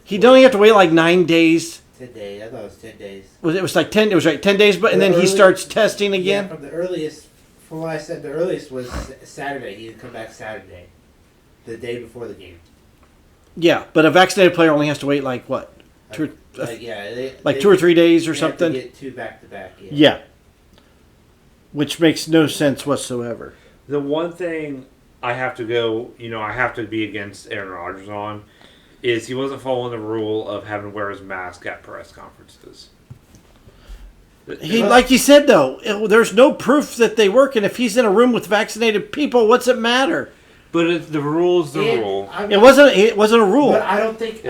He don't have to wait like 9 days. 10 days. I thought it was 10 days. It was like 10. It was right 10 days, and then he starts testing again. Yeah, from what I said, the earliest was Saturday. He would come back Saturday, the day before the game. Yeah, but a vaccinated player only has to wait like what? 2 or 3 days or something. Have to get 2 back to back. Yeah. Which makes no sense whatsoever. The one thing I have to be against Aaron Rodgers on is he wasn't following the rule of having to wear his mask at press conferences. Like you said, though, there's no proof that they work, and if he's in a room with vaccinated people, what's it matter? But the rule's the rule. It wasn't a rule. But I don't think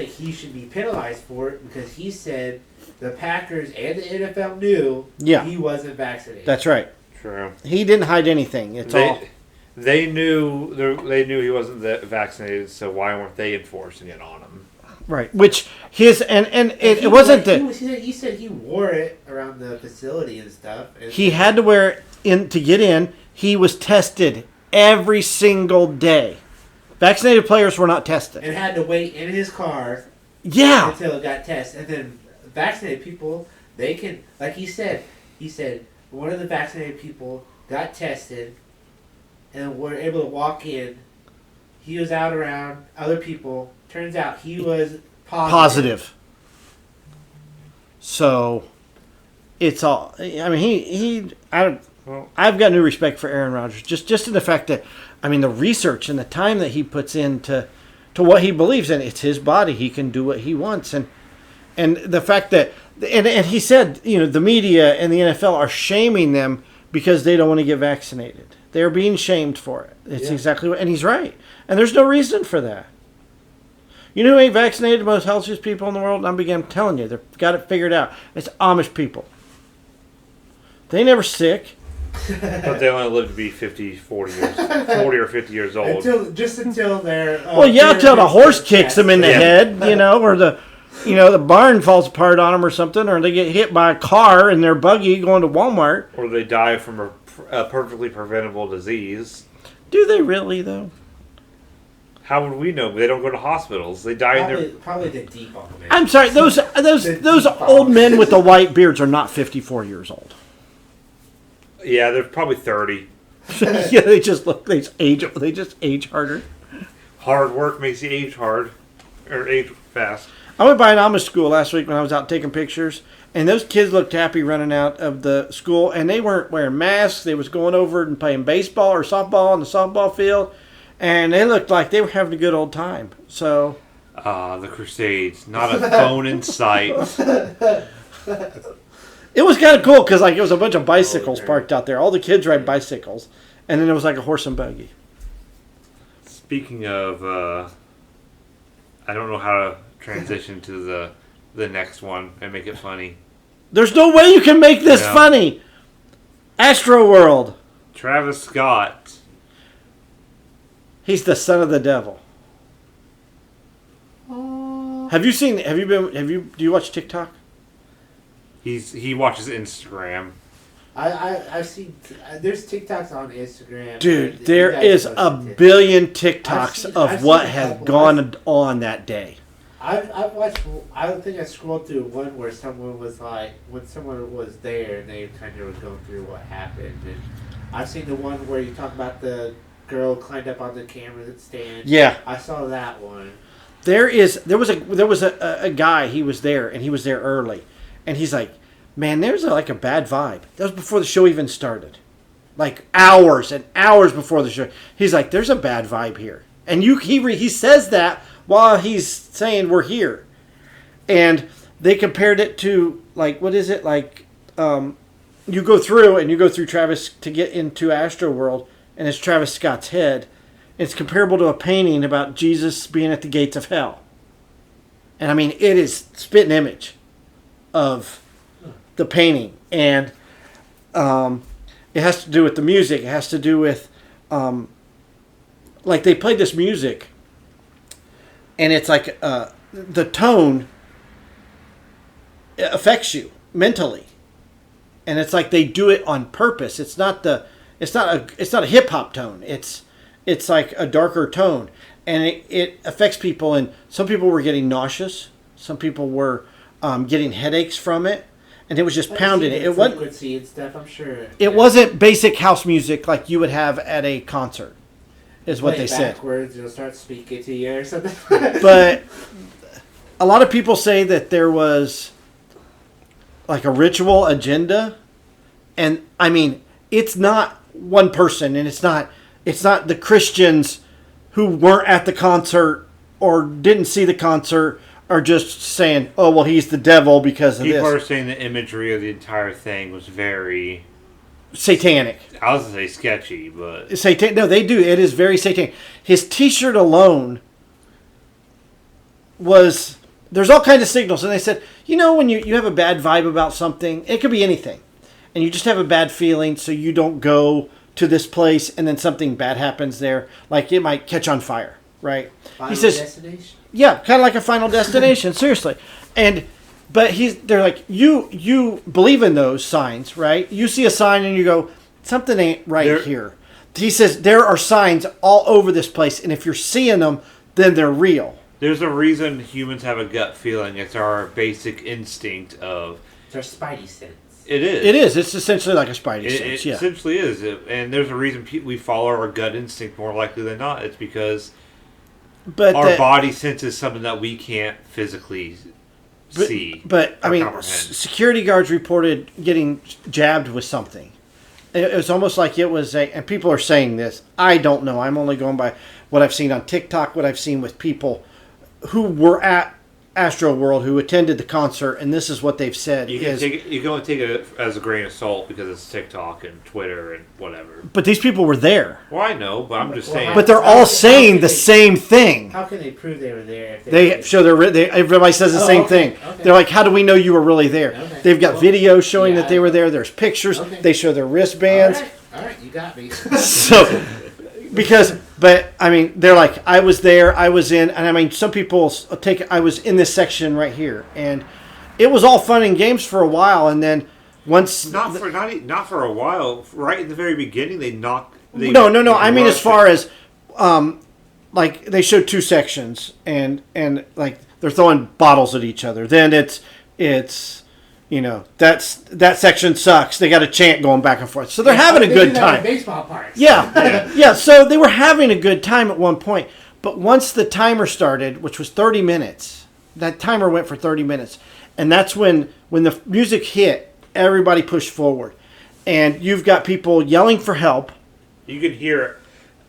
he should be penalized for it, because he said the Packers and the NFL knew he wasn't vaccinated. That's right. True. He didn't hide anything. They knew he wasn't vaccinated, so why weren't they enforcing it on him? Right. Which it wasn't that he said he wore it around the facility and stuff. And he had to wear it to get in. He was tested every single day. Vaccinated players were not tested. And had to wait in his car. Yeah. Until it got tested, and then vaccinated people, they can, like he said one of the vaccinated people got tested, and were able to walk in. He was out around other people. Turns out he was Positive. So, it's all. I mean, I've got new respect for Aaron Rodgers, just in the fact that, I mean, the research and the time that he puts into to what he believes in. It's his body; he can do what he wants, and the fact that, and he said, the media and the NFL are shaming them because they don't want to get vaccinated. They're being shamed for it. It's exactly what, and he's right. And there's no reason for that. You know who ain't vaccinated? The most healthiest people in the world? I'm telling you, they've got it figured out. It's Amish people. They ain't never sick. But they only live to be 40 or 50 years old. Until they're... until the horse kicks them in the head, or the barn falls apart on them or something, or they get hit by a car in their buggy going to Walmart. Or they die from a perfectly preventable disease. Do they really, though? How would we know? They don't go to hospitals. They die in their... Probably the deep on them. I'm sorry, those old men with the white beards are not 54 years old. Yeah, they're probably 30. Yeah, they just age harder. Hard work makes you age hard. Or age fast. I went by an Amish school last week when I was out taking pictures, and those kids looked happy running out of the school, and they weren't wearing masks. They was going over and playing baseball or softball on the softball field, and they looked like they were having a good old time. So, the Crusades. Not a phone in sight. it was kind of cool because it was a bunch of bicycles parked out there. All the kids ride bicycles, and then there was like a horse and buggy. Speaking of, I don't know how to transition to the next one and make it funny. There's no way you can make this funny. Astro World. Travis Scott. He's the son of the devil. Do you watch TikTok? He watches Instagram. I've seen there's TikToks on Instagram. Dude, there is a billion TikToks of what has gone on that day. I've watched. I don't think I scrolled through one where someone was like, when someone was there and they kind of were going through what happened. And I've seen the one where you talk about the girl climbed up on the camera stand. Yeah, I saw that one. There was a guy. He was there and he was there early, and he's like, man, there's a bad vibe. That was before the show even started, like hours and hours before the show. He's like, there's a bad vibe here, and he says that while he's saying we're here, and they compared it to what is it you go through Travis to get into Astro World, and it's Travis Scott's head. It's comparable to a painting about Jesus being at the gates of hell, and I mean it is spit and image of the painting, and it has to do with the music. It has to do with they played this music. And it's the tone affects you mentally, and it's like they do it on purpose. It's not a hip hop tone. It's like a darker tone, and it affects people. And some people were getting nauseous. Some people were getting headaches from it, and it was just pounding it. It wasn't frequency and stuff. I'm sure it wasn't basic house music like you would have at a concert. Is what they said. Backwards, you'll start speaking to you or something. But a lot of people say that there was a ritual agenda, and I mean, it's not one person, and it's not the Christians who weren't at the concert or didn't see the concert are just saying, "Oh, well, he's the devil because of this." People are saying the imagery of the entire thing was very satanic. I was going to say sketchy, but... No, they do. It is very satanic. His t-shirt alone was... There's all kinds of signals. And they said, when you have a bad vibe about something, it could be anything. And you just have a bad feeling, so you don't go to this place, and then something bad happens there. Like, it might catch on fire, right? Final Destination? Yeah, kind of like a Final Destination, seriously. But they're like, you believe in those signs, right? You see a sign and you go, something ain't right here. He says there are signs all over this place, and if you're seeing them, then they're real. There's a reason humans have a gut feeling. It's our basic instinct of... It's our spidey sense. It is. It is. It's essentially like a Spidey It sense. Yeah. essentially is. And there's a reason we follow our gut instinct more likely than not. It's because But our that- body senses something that we can't physically see. But I or mean, comprehend. security guards reported getting jabbed with something. It was almost like it was a, and people are saying this. I don't know. I'm only going by what I've seen on TikTok, what I've seen with people who were at Astro World, who attended the concert, and this is what they've said. You can only take it as a grain of salt because it's TikTok and Twitter and whatever. But these people were there. Well, I know, but I'm just Well, saying. But they're all saying the same thing. How can they prove they were there? If They show everybody says the Oh, same okay, thing. okay. They're like, how do we know you were really there? Okay. They've got Well, videos showing yeah, that they were there. There's pictures. Okay. They show their wristbands. All right, you got me. So, but I mean, they're like, I was there, I was in, and I mean, some people I was in this section right here, and it was all fun and games for a while, and then once not for a while. Right in the very beginning, they knocked. no. I mean, as rushed far it. as like they showed two sections, and like they're throwing bottles at each other. Then it's that section sucks. They got a chant going back and forth, so they're having a They good do that at time. Baseball parks. Yeah. So they were having a good time at one point. But once the timer started, which was 30 minutes, that timer went for 30 minutes. And that's when the music hit, everybody pushed forward. And you've got people yelling for help. You can hear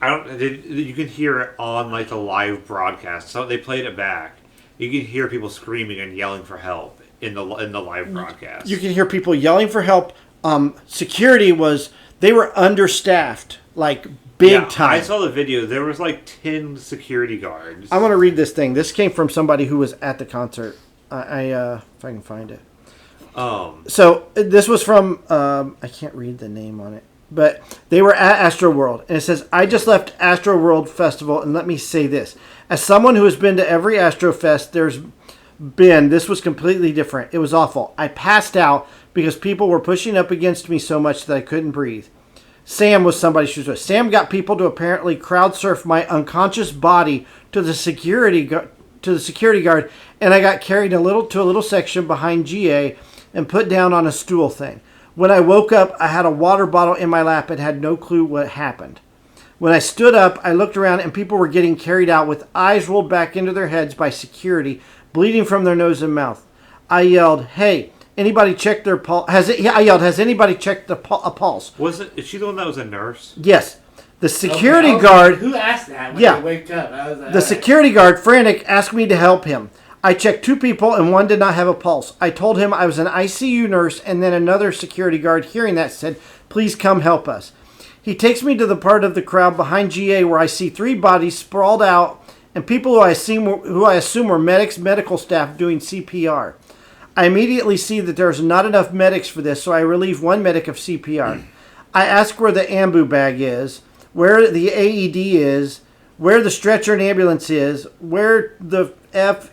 it. You can hear it on like the live broadcast. So they played it back. You can hear people screaming and yelling for help in the live broadcast. You can hear people yelling for help. Security they were understaffed, like big time. I saw the video. There was like 10 security guards. I want to read this thing. This came from somebody who was at the concert. If I can find it. So this was from I can't read the name on it, but they were at Astro World, and it says, "I just left Astro World Festival, and let me say this: as someone who has been to every Astro Fest, this was completely different. It was awful. I passed out because people were pushing up against me so much that I couldn't breathe." Sam was somebody she was with. Sam got people to apparently crowd surf my unconscious body to the security guard, and I got carried to a little section behind GA and put down on a stool thing. When I woke up, I had a water bottle in my lap and had no clue what happened. When I stood up, I looked around and people were getting carried out with eyes rolled back into their heads by security, bleeding from their nose and mouth. I yelled, "Hey, anybody check their pulse?" I yelled, "Has anybody checked a pulse?" Is she the one that was a nurse? Yes. The security Okay, guard... Who asked that when Yeah. they wake up? I was like, The all right. security guard, frantic, asked me to help him. I checked 2 people and one did not have a pulse. I told him I was an ICU nurse, and then another security guard, hearing that, said, "Please come help us." He takes me to the part of the crowd behind GA where I see 3 bodies sprawled out and people who I assume were medics, medical staff doing CPR. I immediately see that there's not enough medics for this, so I relieve 1 medic of CPR. I ask where the ambu bag is, where the AED is, where the stretcher and ambulance is, where the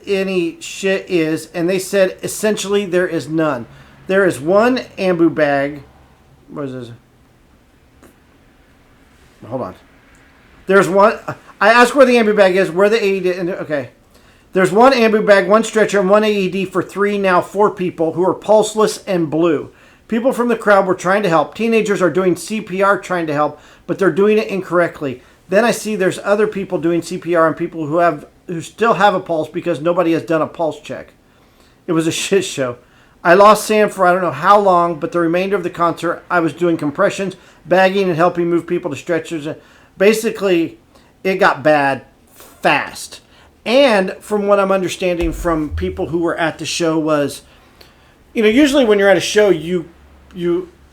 any shit is, and they said essentially there is none. There is 1 ambu bag. What is this? Hold on. There's one. I asked where the ambu bag is, where the AED. Okay. There's 1 ambu bag, 1 stretcher, and 1 AED for 3, now 4 people who are pulseless and blue. People from the crowd were trying to help. Teenagers are doing CPR trying to help, but they're doing it incorrectly. Then I see there's other people doing CPR and people who still have a pulse because nobody has done a pulse check. It was a shit show. I lost Sam for I don't know how long, but the remainder of the concert I was doing compressions, bagging, and helping move people to stretchers. Basically, it got bad fast. And from what I'm understanding from people who were at the show was, usually when you're at a show, you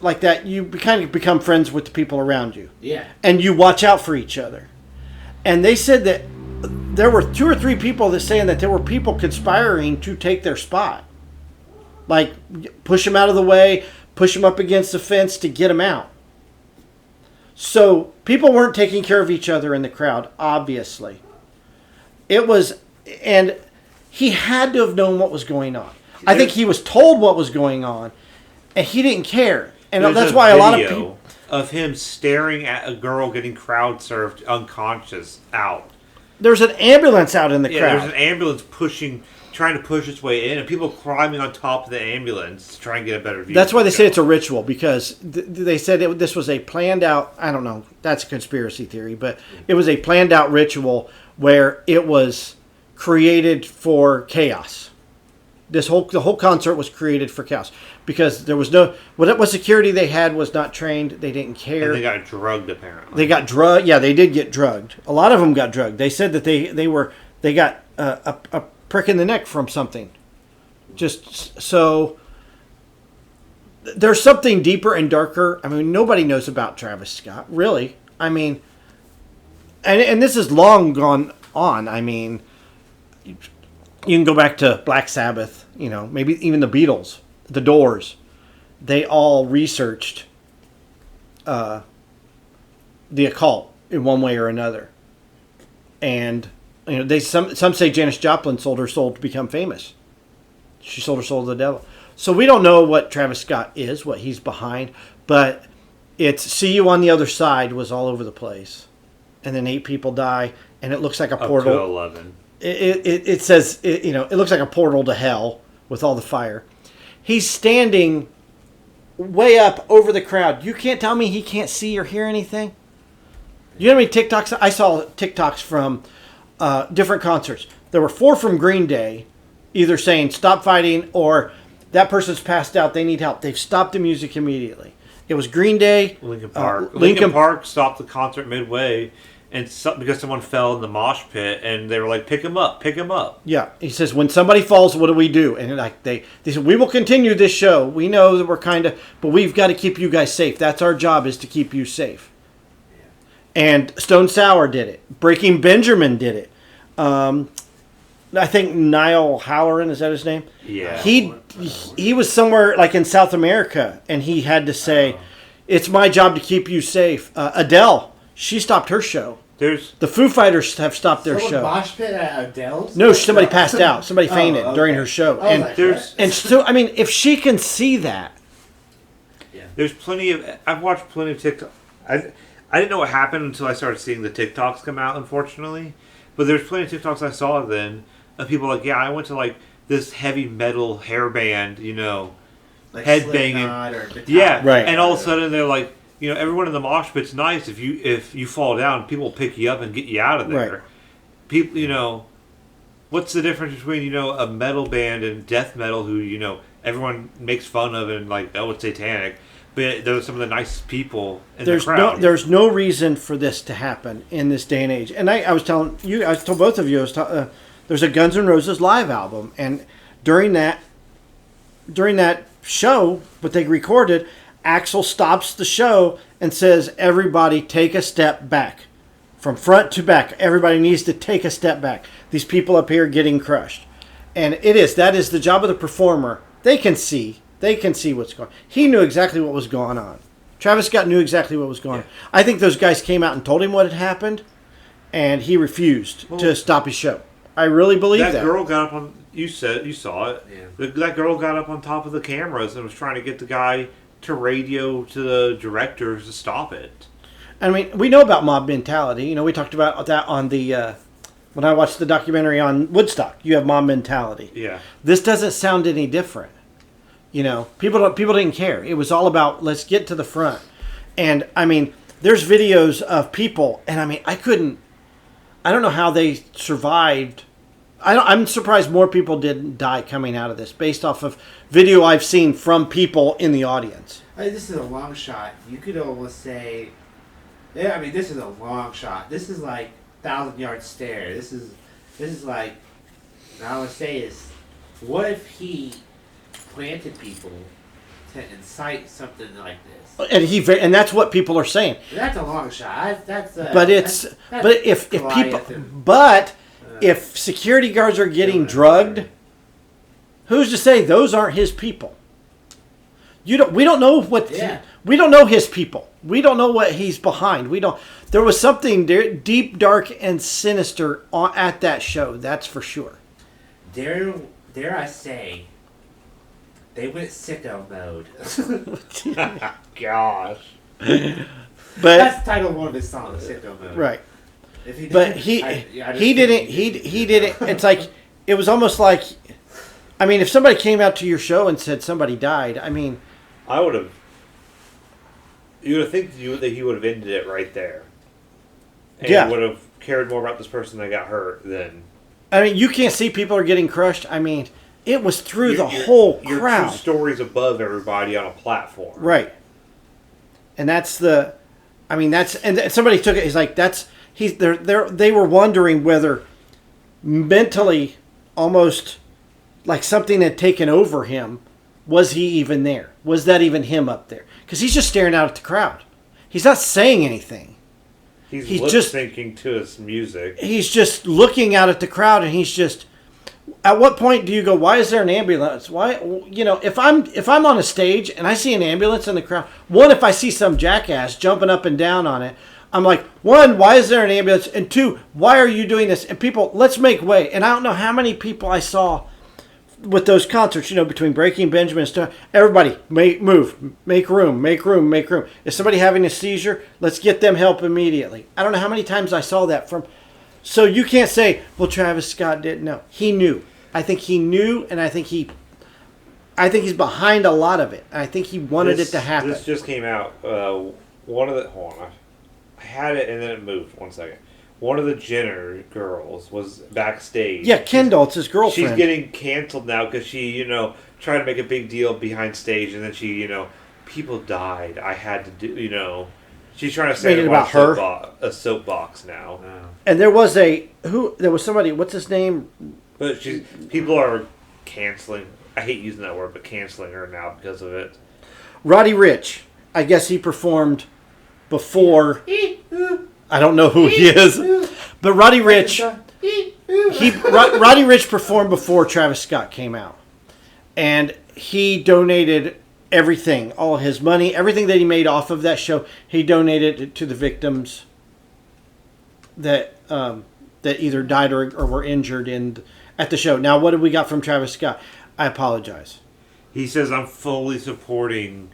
like that, you kind of become friends with the people around you. Yeah. And you watch out for each other. And they said that there were 2 or 3 people that saying that there were people conspiring to take their spot. Like, push them out of the way, push them up against the fence to get them out. So, people weren't taking care of each other in the crowd, obviously. It was, and he had to have known what was going on. I think he was told what was going on, and he didn't care. And There's that's why a lot of people... of him staring at a girl getting crowd surfed unconscious out. There's an ambulance out in the Yeah, crowd. there's an ambulance pushing trying to push its way in, and people climbing on top of the ambulance to try and get a better view. That's why they say it's a ritual, because they said this was a planned out. I don't know. That's a conspiracy theory, but it was a planned out ritual where it was created for chaos. The whole concert was created for chaos because there was no what security they had was not trained. They didn't care. And they got drugged apparently. They got drugged. Yeah, they did get drugged. A lot of them got drugged. They said that they got a prick in the neck from something. Just so there's something deeper and darker. I mean, nobody knows about Travis Scott, really. I mean, and this is long gone on. I mean, you can go back to Black Sabbath, maybe even the Beatles, the Doors. They all researched the occult in one way or another. And some say Janis Joplin sold her soul to become famous. She sold her soul to the devil. So we don't know what Travis Scott is, what he's behind, but it's "See You on the Other Side" was all over the place. And then 8 people die, and it looks like a portal. Up to 11. It says, it looks like a portal to hell with all the fire. He's standing way up over the crowd. You can't tell me he can't see or hear anything? You know how many TikToks? I saw TikToks from different concerts. There were 4 from Green Day, either saying stop fighting or that person's passed out, they need help. They've stopped the music immediately. It was Green Day. Linkin Park. Linkin Park stopped the concert midway because someone fell in the mosh pit, and they were like, pick him up, pick him up. Yeah. He says, when somebody falls, what do we do? And they said, we will continue this show. We know that we're but we've got to keep you guys safe. That's our job, is to keep you safe. And Stone Sour did it. Breaking Benjamin did it. I think Niall Halloran, is that his name? Yeah. He was somewhere like in South America, and he had to say, it's my job to keep you safe. Adele, she stopped her show. The Foo Fighters have stopped their show. Mosh pit at Adele's? No, somebody passed out. Somebody fainted during her show. And so, I mean, if she can see that. Yeah. There's plenty of... I've watched plenty of TikTok. I didn't know what happened until I started seeing the TikToks come out, unfortunately. But there's plenty of TikToks I saw then of people like, yeah, I went to like this heavy metal hair band, like headbanging. Yeah, right. And all of a sudden they're like, everyone in the mosh pit's nice. If you fall down, people will pick you up and get you out of there. Right. People, what's the difference between a metal band and death metal who everyone makes fun of and like, oh, it's satanic. But they're some of the nicest people in the crowd. There's no reason for this to happen in this day and age. And I told both of you, there's a Guns N' Roses live album, and during that show, what they recorded, Axl stops the show and says, "Everybody, take a step back, from front to back. Everybody needs to take a step back. These people up here getting crushed." And that is the job of the performer. They can see what's going on. He knew exactly what was going on. Travis Scott knew exactly what was going on. I think those guys came out and told him what had happened, and he refused to stop his show. I really believe that. That girl got up on... You saw it. Yeah. That girl got up on top of the cameras and was trying to get the guy to radio to the directors to stop it. I mean, we know about mob mentality. We talked about that on the... when I watched the documentary on Woodstock, you have mob mentality. Yeah. This doesn't sound any different. People didn't care. It was all about, let's get to the front. And, I mean, there's videos of people, and I mean, I don't know how they survived. I'm surprised more people didn't die coming out of this, based off of video I've seen from people in the audience. This is a long shot. You could almost say, this is a long shot. This is like 1,000-yard stare. This is like, I would say is, what if he planted people to incite something like this? And that's what people are saying. That's a long shot. If security guards are getting drugged, who's to say those aren't his people? We don't know we don't know his people. We don't know what he's behind. There was something deep, dark, and sinister at that show. That's for sure. Dare I say, they went sicko mode. Gosh. But that's the title of one of his songs, Sicko Mode. Right. If he But didn't, he didn't. It's like, it was almost like I mean, if somebody came out to your show and said somebody died, I mean, I would have. You would have think that he would have ended it right there. And Yeah. would have cared more about this person that got hurt than you can't see people are getting crushed. I mean, it was through the You're- whole you're crowd. 2 stories above everybody on a platform. Right. And that's the, and somebody took it. He's like, they were wondering whether mentally, almost like something had taken over him. Was he even there? Was that even him up there? Because he's just staring out at the crowd. He's not saying anything. He's lip just- syncing to his music. He's just looking out at the crowd, and he's just. At what point do you go? Why is there an ambulance? Why, if I'm on a stage and I see an ambulance in the crowd, one, if I see some jackass jumping up and down on it, I'm like, one, why is there an ambulance? And two, why are you doing this? And people, let's make way. And I don't know how many people I saw with those concerts, between Breaking Benjamin and stuff. Everybody, move, make room, make room, make room. Is somebody having a seizure? Let's get them help immediately. I don't know how many times I saw that from. So you can't say, well, Travis Scott didn't know. He knew. I think he knew, and I think he's behind a lot of it. I think he wanted it to happen. This just came out. Hold on. I had it and then it moved. 1 second. One of the Jenner girls was backstage. Yeah, Kendall, it's his girlfriend. She's getting canceled now because she, tried to make a big deal behind stage, and then she, people died. I had to do, she's trying to say Made it about her? a soapbox now. And there was somebody, what's his name? But people are canceling. I hate using that word, but canceling her now because of it. Roddy Ricch. I guess he performed before. I don't know who he is. But Roddy Ricch, Roddy Ricch performed before Travis Scott came out. And he donated everything, all his money, everything that he made off of that show, he donated it to the victims that either died or were injured at the show. Now, what have we got from Travis Scott? I apologize. He says, I'm fully supporting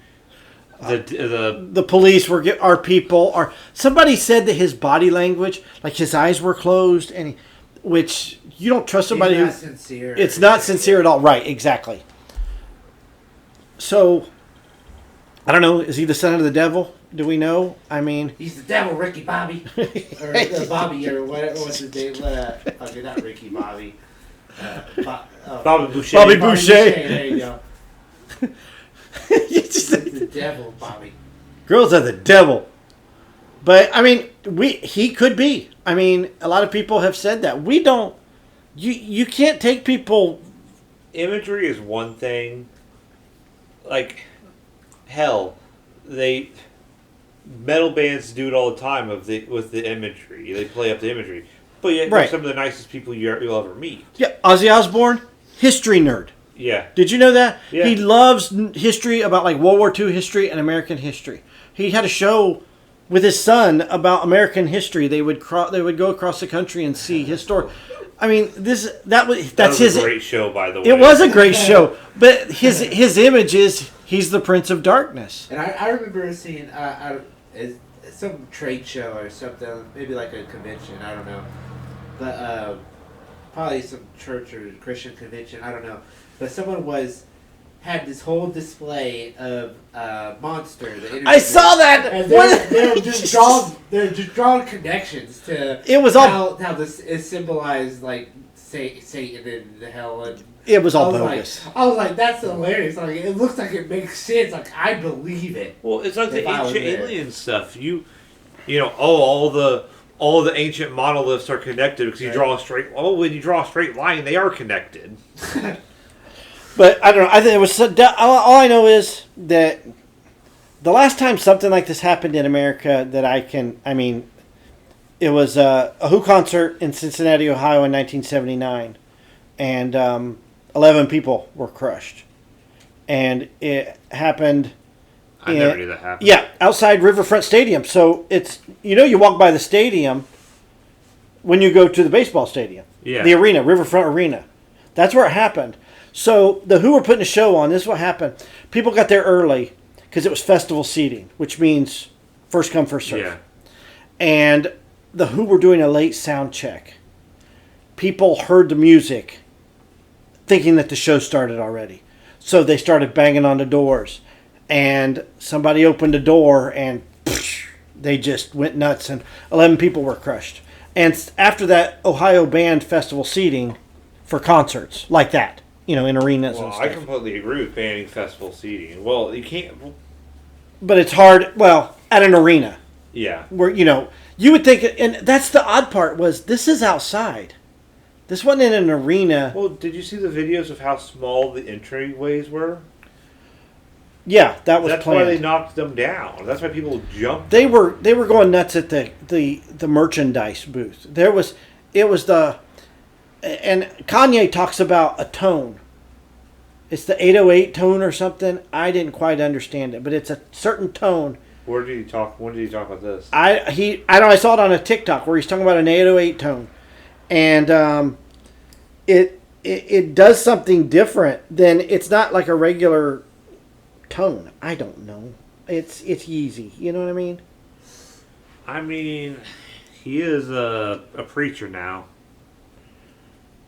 the police our people. Somebody said that his body language, like his eyes were closed, which you don't trust somebody He's not who... sincere. It's not sincere at all. Right, exactly. So, I don't know. Is he the son of the devil? Do we know? I mean... He's the devil, Ricky Bobby. Or Bobby, or what's his name? Okay, not Ricky Bobby. Bobby Boucher. Bobby Boucher. There you go. He's The devil, Bobby. Girls are the devil. But, he could be. A lot of people have said that. We don't... You can't take people... Imagery is one thing. Like, hell, metal bands do it all the time with the imagery. They play up the imagery. But yet, they're Right. some of the nicest people you'll ever meet. Yeah, Ozzy Osbourne, history nerd. Yeah. Did you know that? Yeah. He loves history about like World War II history and American history. He had a show with his son about American history. They would go across the country and see historic. That was his a great show, by the way. It was a great show, but his image is he's the Prince of Darkness. And I remember seeing some trade show or something, maybe like a convention, I don't know. But probably some church or Christian convention, I don't know. But someone had this whole display of Monster. I saw that. And What? they're just drawing connections to It was all. how this is symbolized, like Satan and the hell. And It was all I was bogus. I was like, that's hilarious. Like, it looks like it makes sense. Like, I believe it. Well, it's like the If I was ancient there. alien stuff. All the ancient monoliths are connected because you draw a straight. Oh, when you draw a straight line, they are connected. But I don't know. I think it was. All I know is that the last time something like this happened in America that it was a Who concert in Cincinnati, Ohio in 1979, and 11 people were crushed, and it happened. I never knew that happened. Yeah, outside Riverfront Stadium. So it's you walk by the stadium when you go to the baseball stadium. Yeah. The arena, Riverfront Arena. That's where it happened. So the Who were putting a show on. This is what happened. People got there early because it was festival seating, which means first come, first serve. Yeah. And the Who were doing a late sound check. People heard the music thinking that the show started already. So they started banging on the doors, and somebody opened a door, and they just went nuts, and 11 people were crushed. And after that, Ohio banned festival seating for concerts like that, in arenas Well, and I stuff. completely agree with banning festival seating. Well, you can't. But it's hard, at an arena Yeah. where, you would think, and that's the odd part, was this is outside. This wasn't in an arena. Well, did you see the videos of how small the entryways were? Yeah, that was That's planned. why they knocked them down. That's why people jumped. They were going nuts at the merchandise booth. It was and Kanye talks about a tone. It's the 808 tone or something. I didn't quite understand it, but it's a certain tone. Where did he talk? When did he talk about this? I saw it on a TikTok where he's talking about an 808 tone, and it does something different than, it's not like a regular tone. I don't know. It's Yeezy. You know what I mean? I mean, he is a preacher now.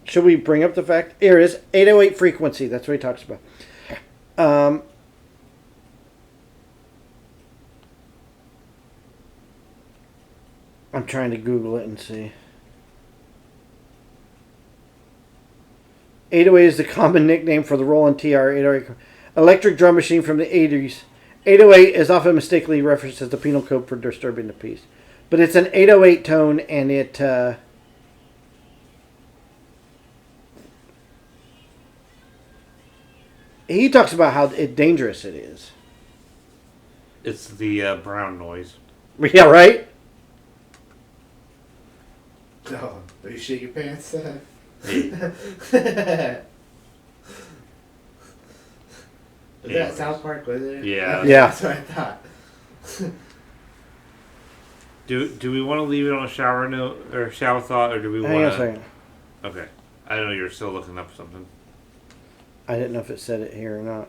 Should we bring up the fact? Here it is, 808 frequency. That's what he talks about. I'm trying to Google it and see. 808 is the common nickname for the Roland TR 808 electric drum machine from the 80s. 808 is often mistakenly referenced as the penal code for disturbing the peace. But it's an 808 tone, and it... he talks about how dangerous it is. It's the brown noise. Yeah, right? Oh, do you shit your pants? Hey. Was that South Park, was it? Yeah. Yeah. That's what I thought. Do we want to leave it on a shower note or shower thought, or do we Hang on a want to? second. Okay. I know you're still looking up something. I didn't know if it said it here or not.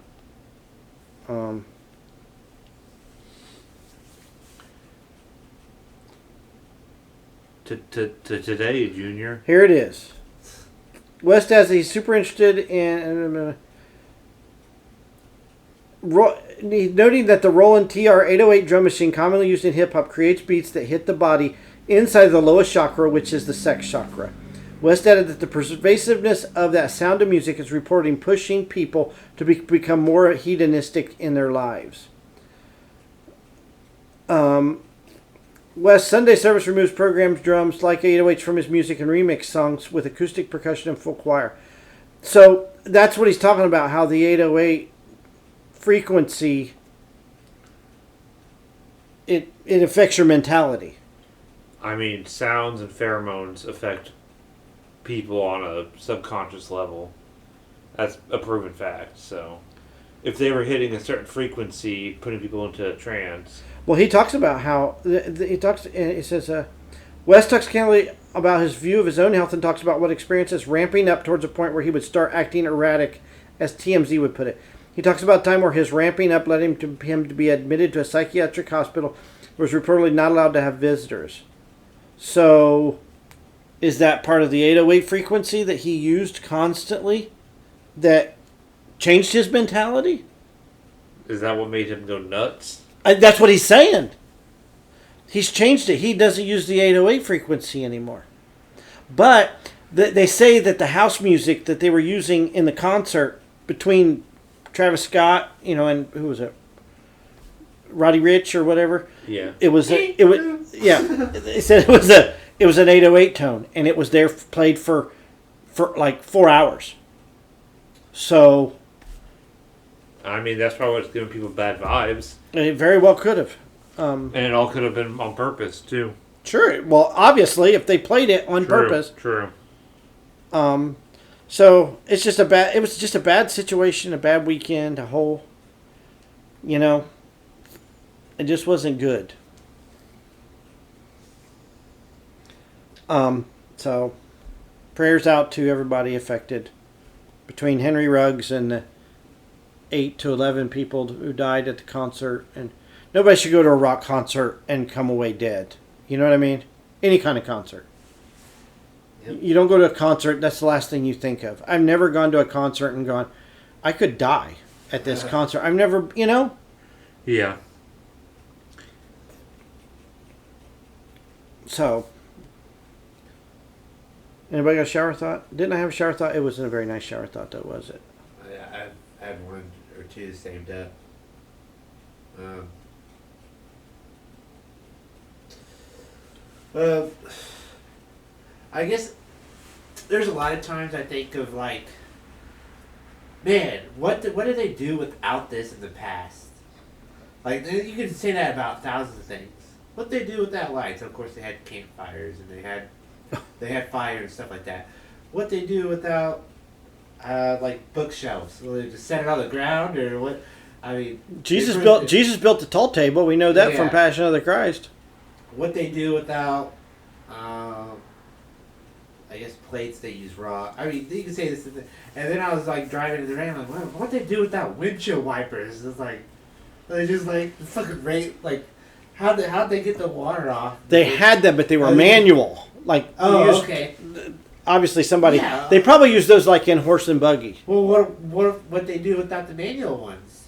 To today, Junior. Here it is. West says he's super interested in... noting that the Roland TR 808 drum machine, commonly used in hip-hop, creates beats that hit the body inside the lowest chakra, which is the sex chakra. West added that the pervasiveness of that sound of music is reporting pushing people to become more hedonistic in their lives. West Sunday service removes programs, drums, like 808s from his music and remix songs with acoustic percussion and full choir. So that's what he's talking about, how the 808 frequency, it affects your mentality. I mean, sounds and pheromones affect people on a subconscious level. That's a proven fact. So, if they were hitting a certain frequency, putting people into a trance. Well, he talks about how he says West talks candidly about his view of his own health and talks about what experiences ramping up towards a point where he would start acting erratic, as TMZ would put it. He talks about a time where his ramping up led him to be admitted to a psychiatric hospital where he was reportedly not allowed to have visitors. So, is that part of the 808 frequency that he used constantly that changed his mentality? Is that what made him go nuts? That's what he's saying. He's changed it. He doesn't use the 808 frequency anymore. But they say that the house music that they were using in the concert between Travis Scott, and who was it? Roddy Ricch or whatever. Yeah. It was yeah. They said it was an 808 tone, and it was there played for like 4 hours. So I mean, that's probably what's giving people bad vibes. it very well could have. And it all could have been on purpose, too. Sure. Well, obviously, if they played it on purpose. True. So it's just it was just a bad situation, a bad weekend, it just wasn't good. So prayers out to everybody affected between Henry Ruggs and the 8 to 11 people who died at the concert. And nobody should go to a rock concert and come away dead. You know what I mean? Any kind of concert. Yep. You don't go to a concert, that's the last thing you think of. I've never gone to a concert and gone, I could die at this concert. I've never, Yeah. So. Anybody got a shower thought? Didn't I have a shower thought? It wasn't a very nice shower thought, though, was it? I've had one or two saved up. I guess there's a lot of times I think of like, man, what did they do without this in the past? Like you can say that about thousands of things. What they do without lights? Of course, they had campfires and they had fire and stuff like that. What they do without like bookshelves? Will they just set it on the ground or what? I mean, Jesus built the tall table. We know that from Yeah. Passion of the Christ. What they do without, I guess plates they use raw. I mean, you can say this, and then I was like driving in the rain, like, what they do without windshield wipers? It's like, they just like fucking rain, like, how'd they get the water off? They had them, but they were manual. Like, you Oh, used- okay. obviously somebody. Yeah. They probably use those like in horse and buggy. Well, what they do without the manual ones?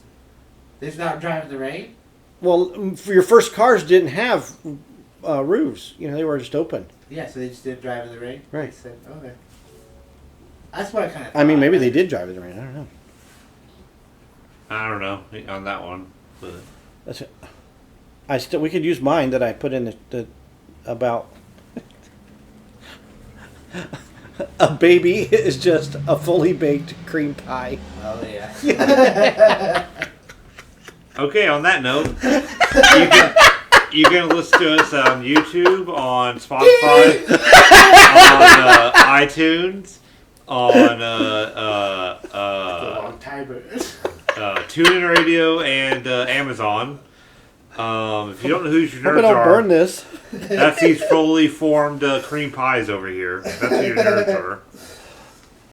They just not driving in the rain. Well, for your first cars didn't have roofs. They were just open. Yeah, so they just didn't drive in the rain. Right. They said, okay. That's what I kind of. I mean, maybe they did drive in the rain. I don't know. I don't know on that one, but That's it. We could use mine that I put in the about a baby is just a fully baked cream pie. Oh yeah. okay. On that note, you can listen to us on YouTube, on Spotify, on iTunes, on Long timer. TuneIn Radio, and Amazon. If you don't know who your Hope I nerds don't burn are, this. that's these fully formed cream pies over here. That's who your nerds are.